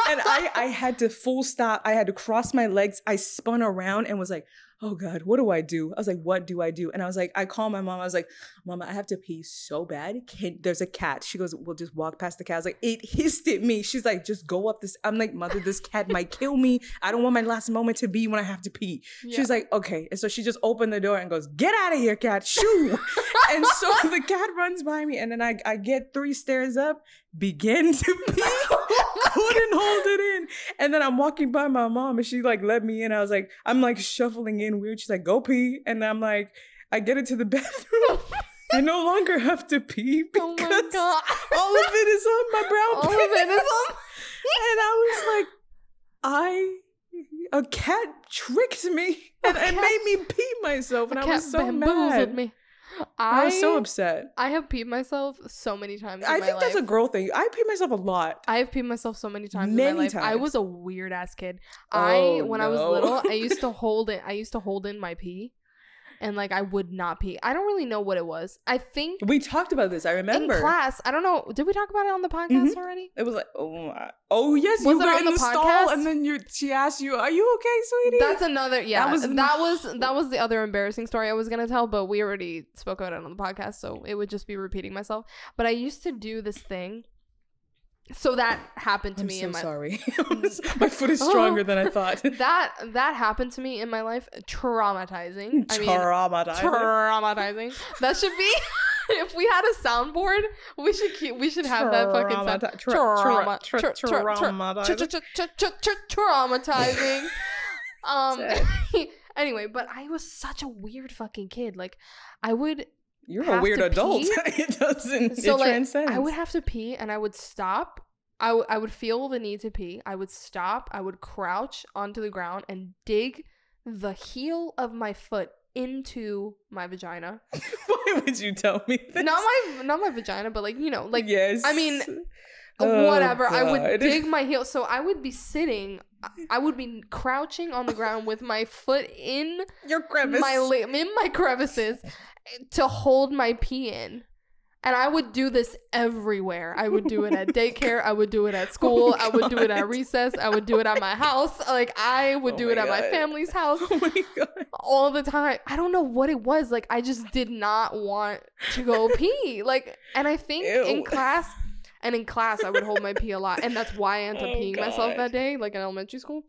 And I had to full stop. I had to cross my legs. I spun around and was like, oh God, what do I do? I was like, what do I do? And I was like, I called my mom. I was like, Mama, I have to pee so bad. There's a cat. She goes, we'll just walk past the cat. I was like, it hissed at me. She's like, just go up this. I'm like, Mother, this cat might kill me. I don't want my last moment to be when I have to pee. Yeah. She's like, okay. And so she just opened the door and goes, get out of here, cat. Shoo. And so the cat runs by me. And then I get 3 stairs up, begin to pee. Couldn't hold it in. And then I'm walking by my mom and she like let me in. I was like, I'm like shuffling in weird. She's like, go pee. And I'm like, I get into the bathroom. I no longer have to pee because all of it is on my brown pants. All of it is on. And I was like, a cat tricked me and made me pee myself. And I was so mad. Me. I was so upset. I have peed myself so many times in my life. I think that's a girl thing. I pee myself a lot. I have peed myself so many times in my life. I was a weird ass kid. When I was little, I used to hold it. I used to hold in my pee. And like I would not pee. I don't really know what it was. I think we talked about this. I remember in class. I don't know. Did we talk about it on the podcast already? It was like, oh yes, you were in the stall, and then she asked you, "Are you okay, sweetie?" That's another. Yeah, that was the other embarrassing story I was gonna tell, but we already spoke about it on the podcast, so it would just be repeating myself. But I used to do this thing. So that happened to me in my sorry. My foot is stronger than I thought. That happened to me in my life. Traumatizing. Traumatizing. That should be if we had a soundboard, we should have that fucking sound. Traumatizing. Anyway, but I was such a weird fucking kid. Like I would You're a weird adult. It transcends. I would have to pee and I would stop. I would feel the need to pee. I would stop. I would crouch onto the ground and dig the heel of my foot into my vagina. Why would you tell me this? Not my vagina, but like, you know, like, yes. I mean, whatever. God. I would dig my heel. So I would be sitting, I would be crouching on the ground with my foot in your crevice, in my crevices to hold my pee in. And I would do this everywhere. I would do it at daycare. I would do it at school. I would do it at recess. I would do it at my house. Like I would do it at my family's house. Oh my God. All the time. I don't know what it was. Like I just did not want to go pee. Like, and I think in class I would hold my pee a lot. And that's why I ended up peeing myself that day, like in elementary school.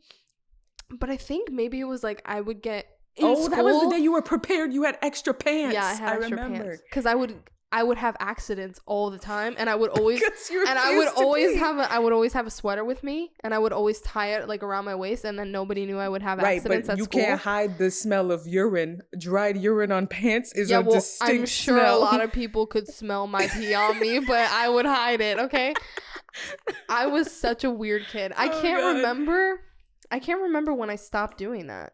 But I think maybe it was like I would get in school. That was the day you were prepared. You had extra pants. Yeah, I had extra pants. Because I would have accidents all the time, and I would always have a sweater with me, and I would always tie it like around my waist, and then nobody knew I would have accidents at school. Right, but you can't hide the smell of urine. Dried urine on pants is a distinct I'm sure smell. A lot of people could smell my pee on me, but I would hide it. Okay, I was such a weird kid. I can't remember when I stopped doing that.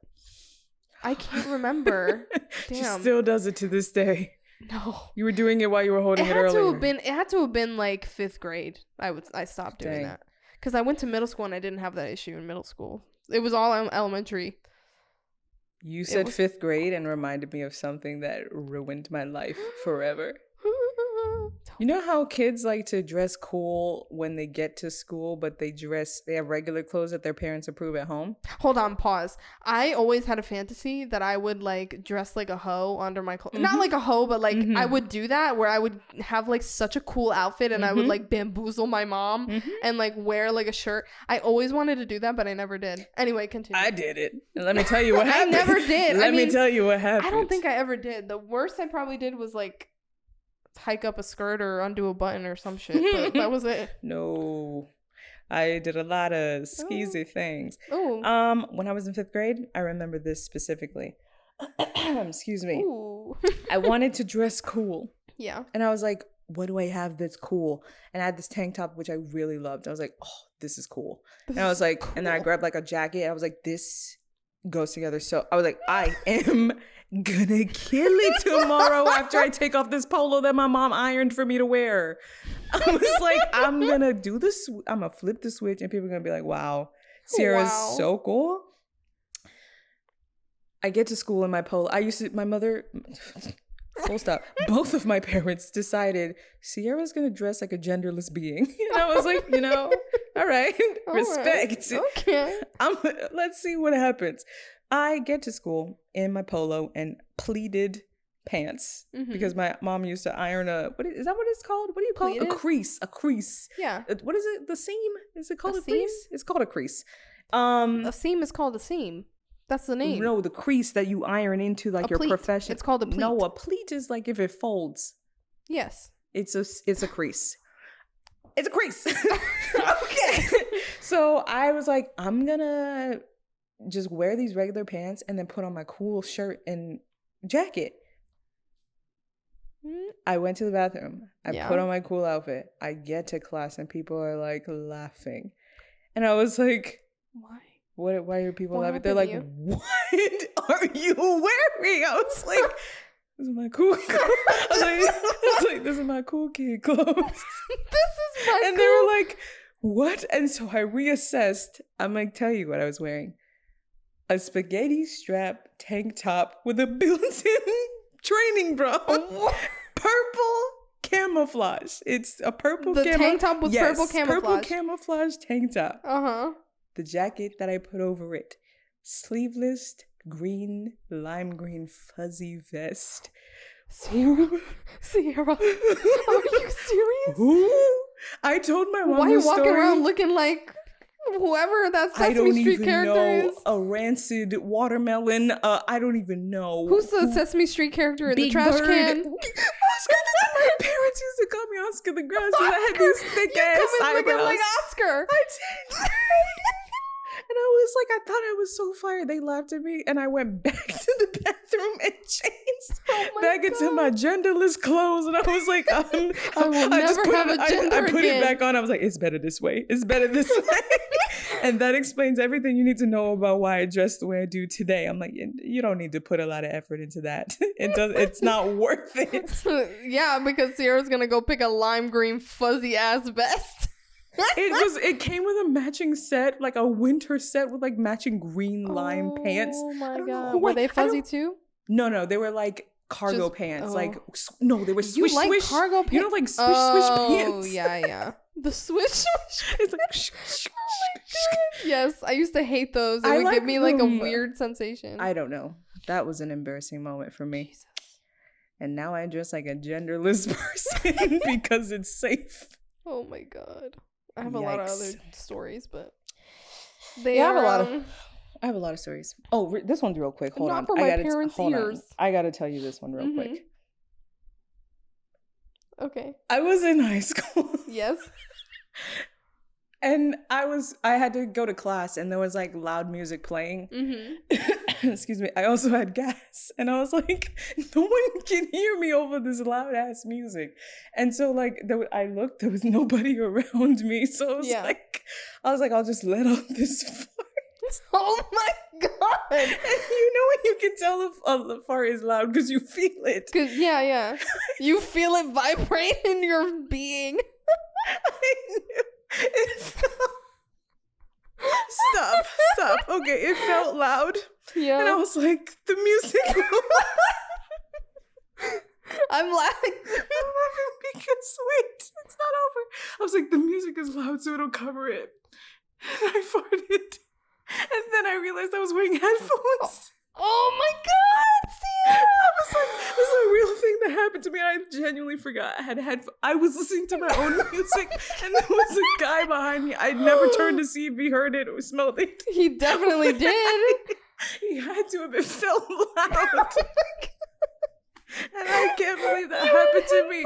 I can't remember. Damn. She still does it to this day. No, you were doing it while you were holding it earlier. It had to have been like 5th grade. I stopped doing that because I went to middle school and I didn't have that issue in middle school. It was all elementary. You said 5th grade and reminded me of something that ruined my life forever. You know how kids like to dress cool when they get to school, but they have regular clothes that their parents approve at home? Hold on, pause. I always had a fantasy that I would like dress like a hoe under my clothes. Mm-hmm. Not like a hoe, but like I would do that where I would have like such a cool outfit and I would like bamboozle my mom and like wear like a shirt. I always wanted to do that, but I never did. Anyway, continue. I did it. And let me tell you what happened. I never did. Let me tell you what happened. I don't think I ever did. The worst I probably did was like hike up a skirt or undo a button or some shit, but that was it. No. I did a lot of skeezy things. Oh. When I was in 5th grade, I remember this specifically. Excuse me. Ooh. I wanted to dress cool. Yeah. And I was like, what do I have that's cool? And I had this tank top, which I really loved. I was like, oh, this is cool. And I was like, cool. And then I grabbed like a jacket. And I was like, this goes together. So I was like, I am gonna kill it tomorrow after I take off this polo that my mom ironed for me to wear. I was like, I'm gonna do this. I'm gonna flip the switch and people are gonna be like, wow, Ceara's so cool. I get to school in my polo. My mother, full stop. Both of my parents decided Ceara's gonna dress like a genderless being. And I was like, all right, respect. Right. Okay. Let's see what happens. I get to school in my polo and pleated pants because my mom used to iron is that what it's called? What do you call it? A crease. Yeah. What is it? The seam? Is it called a seam? crease? It's called a crease. A seam is called a seam. That's the name. No, the crease that you iron into like your profession. It's called a pleat. No, a pleat is like if it folds. Yes. It's a crease. It's a crease. Okay. So I was like, I'm gonna just wear these regular pants and then put on my cool shirt and jacket. I went to the bathroom. I put on my cool outfit. I get to class and people are like laughing. And I was like, why? Why are people laughing? They're like, what are you wearing? I was like, this is my cool clothes. I was like, this is my cool kid clothes. And they were like, what? And so I reassessed. I'm going to tell you what I was wearing. A spaghetti strap tank top with a built-in training bra. Purple camouflage. It's a purple tank top with purple camouflage. Purple camouflage tank top. Uh-huh. The jacket that I put over it. Sleeveless, lime green fuzzy vest. Ceara, are you serious? I told my mom why are you walking story. Around looking like whoever that Sesame Street character is? A rancid watermelon. I don't even know. Who's the Sesame Street character in the trash Bird. can? Oscar. My parents used to call me Oscar the Grouch because I had these thick ass eyebrows. Like Oscar. I did. And I was like, I thought I was so fired. They laughed at me, and I went back to the bathroom and changed back into my genderless clothes. And I was like, I will never have a gender again. I put it back on. I was like, it's better this way. It's better this way. And that explains everything you need to know about why I dress the way I do today. I'm like, you don't need to put a lot of effort into that. It's not worth it. Yeah, because Ceara's gonna go pick a lime green fuzzy ass vest. It came with a matching set, like a winter set with like matching green lime pants. Oh my god. Were they fuzzy too? No, they were like cargo pants. Like no, they were swish you like swish. Cargo pants? You know, like swish swish pants. Oh yeah. The swish swish. It's like oh my god. Yes, I used to hate those. It would give me like a weird sensation. I don't know. That was an embarrassing moment for me. Jesus. And now I dress like a genderless person because it's safe. Oh my god. I have a lot of other stories, but I have a lot of stories. Oh, this one's real quick. Hold on. For my parents' ears. I gotta tell you this one real quick. Okay. I was in high school. Yes. And I had to go to class and there was like loud music playing. Excuse me. I also had gas and I was like, no one can hear me over this loud ass music. And so like I looked, there was nobody around me. So I was like, I'll just let out this fart. Oh my god. And you know when you can tell if the fart is loud because you feel it. Yeah. You feel it vibrate in your being. I knew. Stop. Okay, it felt loud. Yeah. And I was like, the music. I'm laughing because wait, it's not over. I was like, the music is loud, so it'll cover it. And I farted. And then I realized I was wearing headphones. Oh my god, Ceara! I was like, this is a real thing that happened to me. I genuinely forgot I had headphones. I was listening to my own music, and there was a guy behind me. I never turned to see if he heard it or smelled it. He definitely did. He had to have. It felt loud. And I can't believe that happened to me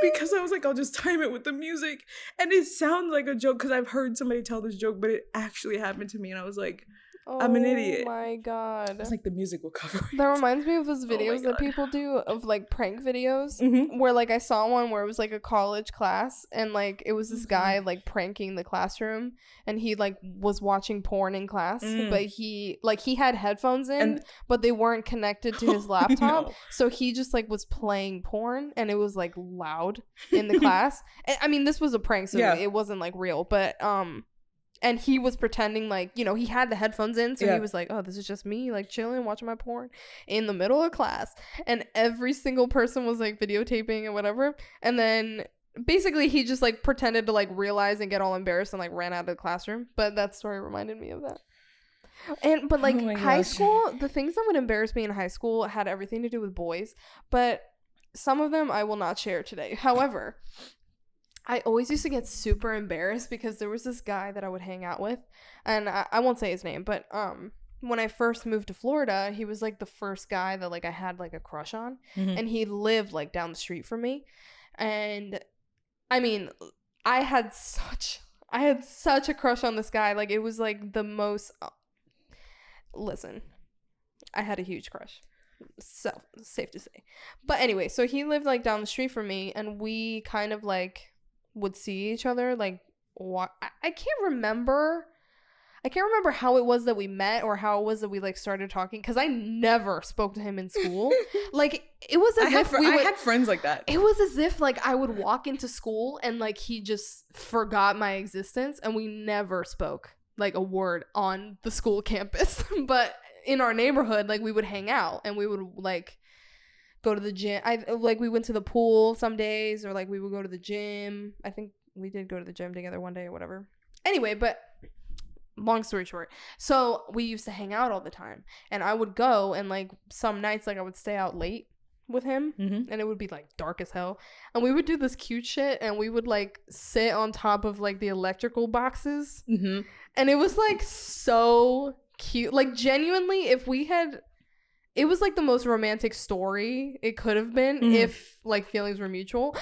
because I was like, I'll just time it with the music. And it sounds like a joke because I've heard somebody tell this joke, but it actually happened to me. And I was like, I'm an idiot. Oh my God. It's like the music will cover it. That reminds me of those videos that people do of like prank videos where like I saw one where it was like a college class and like it was this guy like pranking the classroom and he like was watching porn in class but he had headphones in but they weren't connected to his laptop so he just like was playing porn and it was like loud in the class. And, I mean, this was a prank so it wasn't like real, but and he was pretending like, you know, he had the headphones in. So he was like, oh, this is just me like chilling, watching my porn in the middle of class. And every single person was like videotaping and whatever. And then basically he just like pretended to like realize and get all embarrassed and like ran out of the classroom. But that story reminded me of that. But like high school, the things that would embarrass me in high school had everything to do with boys. But some of them I will not share today. However, I always used to get super embarrassed because there was this guy that I would hang out with, and I won't say his name, but when I first moved to Florida, he was like the first guy that like I had like a crush on, and he lived like down the street from me, and I mean, I had such a crush on this guy. Like it was like the most. Listen, I had a huge crush. So safe to say, but anyway, so he lived like down the street from me, and we kind of like would see each other like I can't remember how it was that we met or how it was that we like started talking because I never spoke to him in school. Like it was as if I had friends like that. It was as if like I would walk into school and like he just forgot my existence and we never spoke like a word on the school campus. But in our neighborhood, like we would hang out and we would like go to the gym. We went to the pool some days, or like we would go to the gym. I think we did go to the gym together one day or whatever. Anyway, but long story short, so we used to hang out all the time, and I would go and like some nights like I would stay out late with him, and it would be like dark as hell, and we would do this cute shit, and we would like sit on top of like the electrical boxes, and it was like so cute. Like genuinely, it was like the most romantic story it could have been if like feelings were mutual.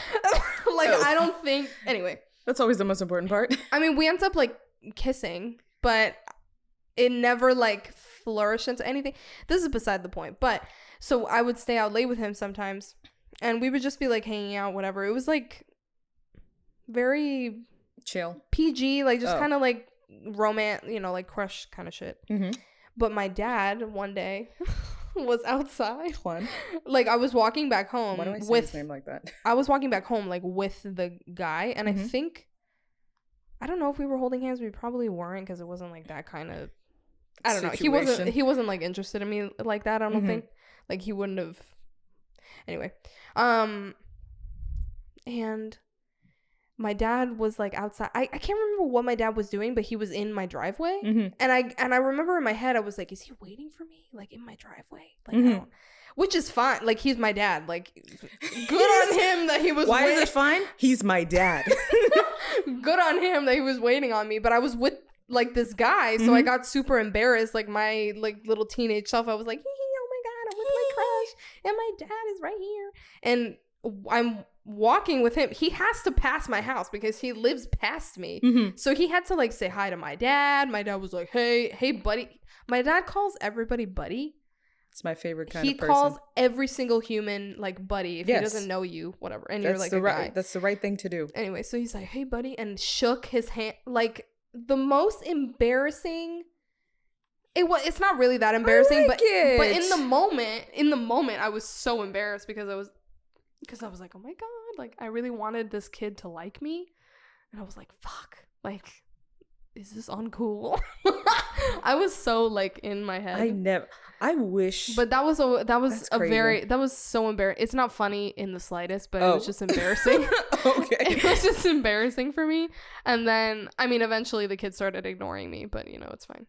Like I don't think, anyway, that's always the most important part. I mean, we ended up like kissing, but it never like flourished into anything. This is beside the point. But so I would stay out late with him sometimes and we would just be like hanging out, whatever. It was like very chill, PG, like just kind of like romance, you know, like crush kind of shit. But my dad one day was outside. Juan. Like I was walking back home. Why do I say his name like that? I was walking back home like with the guy, and I don't know if we were holding hands. We probably weren't because it wasn't like that kind of. I don't know. He wasn't like interested in me like that. I don't think. Like he wouldn't have. Anyway, and my dad was like outside. I can't remember what my dad was doing, but he was in my driveway. And I remember in my head I was like, is he waiting for me like in my driveway? Like I don't, which is fine. Like he's my dad. Like good on him that he was Why is it fine? He's my dad. Good on him that he was waiting on me, but I was with like this guy, so I got super embarrassed. Like my like little teenage self, I was like, oh my God, I'm with my crush and my dad is right here. And I'm walking with him. He has to pass my house because he lives past me. So he had to like say hi to my dad. My dad was like, hey buddy. My dad calls everybody buddy. It's my favorite kind of person. He calls every single human like buddy if he doesn't know you, whatever. And you're like a guy. That's the right thing to do. Anyway, so he's like, hey buddy, and shook his hand. Like the most embarrassing. It's not really that embarrassing, but in the moment I was so embarrassed because I was like, oh my God, like I really wanted this kid to like me. And I was like, fuck, like, is this uncool? I was so like in my head. I wish. But that was so embarrassing. It's not funny in the slightest, but it was just embarrassing. Okay. It was just embarrassing for me. And then, I mean, eventually the kid started ignoring me, but you know, it's fine.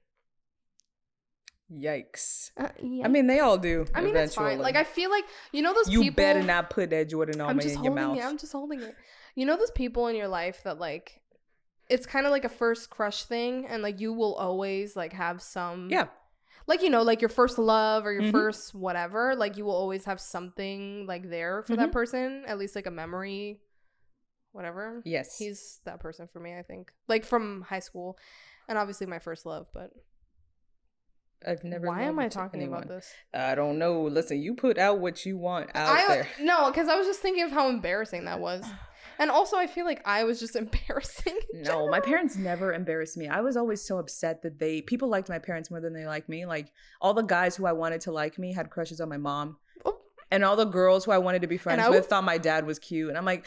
Yikes. Yeah. I mean, they all do. I mean, eventually. it's fine. Like, I feel like, you know, those you people. better not put that Jordan almond in your mouth. I'm just holding it. You know, those people in your life that, like, it's kind of like a first crush thing, and, like, you will always, like, have some. Yeah. like, you know, like your first love or your Mhm. first whatever, like you will always have something like there for that person, at least like a memory, whatever. Yes. He's that person for me, I think. Like from high school, and obviously my first love, but I've never. why am I loved talking anyone. about this? I don't know. Listen, you put out what you want out there. No, because I was just thinking of how embarrassing that was. And also, I feel like I was just embarrassing. No, my parents never embarrassed me. I was always so upset that people liked my parents more than they liked me. Like all the guys who I wanted to like me had crushes on my mom. Oh. And all the girls who I wanted to be friends And with thought my dad was cute. And I'm like,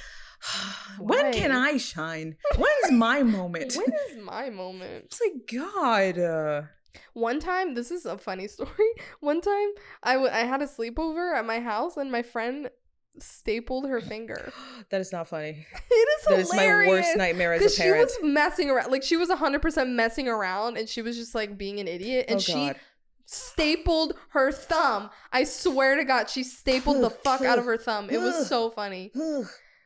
when can I shine? When's my moment? When is my moment? It's like, God. One time, this is a funny story. One time, I had a sleepover at my house, and my friend stapled her finger. That is not funny. It is hilarious. That is my worst nightmare as a parent. She was messing around. Like, she was 100% messing around, and she was just, like, being an idiot. And she stapled her thumb. I swear to God, she stapled the fuck out of her thumb. It was so funny.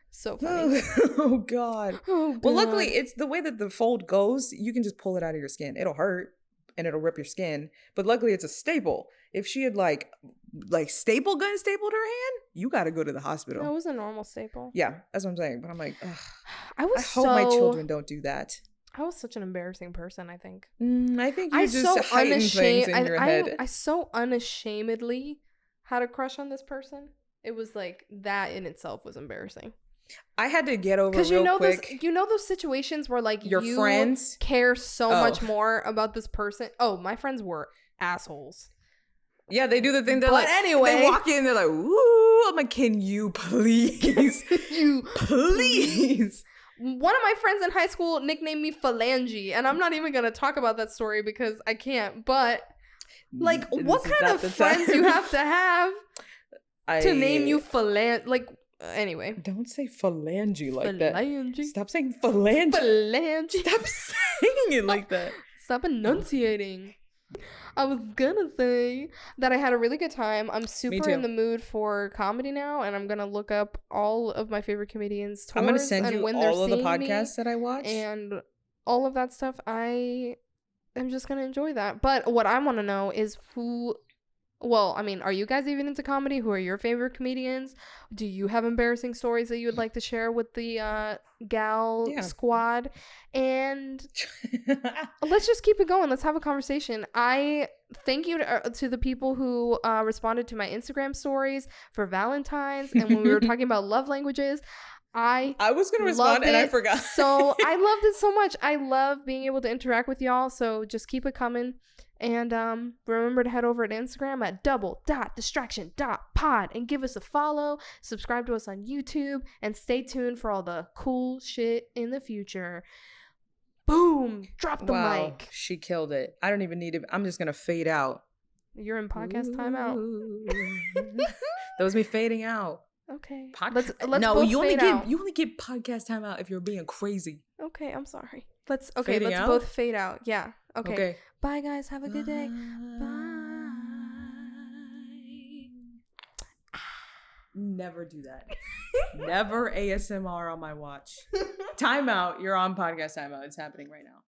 So funny. Oh, God. Oh, Well, God. luckily, it's the way that the fold goes. You can just pull it out of your skin. It'll hurt. And it'll rip your skin. But luckily it's a staple. If she had like staple gun stapled her hand, you got to go to the hospital. No, it was a normal staple. Yeah, that's what I'm saying. But I'm like, ugh, I hope my children don't do that. I was such an embarrassing person, I think. I think you just heighten things in your head. I so unashamedly had a crush on this person. It was like that in itself was embarrassing. I had to get over because real quick. you know those situations where like your friends care so much more about this person. Oh, my friends were assholes. Yeah, they do the thing. They're but like, anyway, they walk in. They're like, "Ooh," I'm like, "Can you please, please?" One of my friends in high school nicknamed me Phalange, and I'm not even gonna talk about that story because I can't. But like, what kind of friends you have to name you Phalange? Like. Anyway. Don't say phalange like phalange. That. Stop saying phalange. Phalange. Stop saying it like that. Stop enunciating. I was gonna say that I had a really good time. I'm super in the mood for comedy now, and I'm gonna look up all of my favorite comedians' tours. I'm gonna send you when all of the podcasts that I watch. And all of that stuff. I'm just gonna enjoy that. But what I want to know is who... Well, I mean, are you guys even into comedy? Who are your favorite comedians? Do you have embarrassing stories that you would like to share with the gal squad? And let's just keep it going. Let's have a conversation. I thank you to the people who responded to my Instagram stories for Valentine's and when we were talking about love languages. I was going to respond and I forgot. So I loved it so much. I love being able to interact with y'all. So just keep it coming. And remember to head over to Instagram at double.distraction.pod and give us a follow. Subscribe to us on YouTube and stay tuned for all the cool shit in the future. Boom! Drop the mic. She killed it. I don't even need it. I'm just going to fade out. You're in podcast timeout. That was me fading out. Okay. Let's no, you only get podcast time out if you're being crazy. Okay, I'm sorry. Let's fading out? both fade out. Yeah. Okay. Bye guys. Have a good day. Bye. Never do that. Never ASMR on my watch. Timeout. You're on podcast timeout. It's happening right now.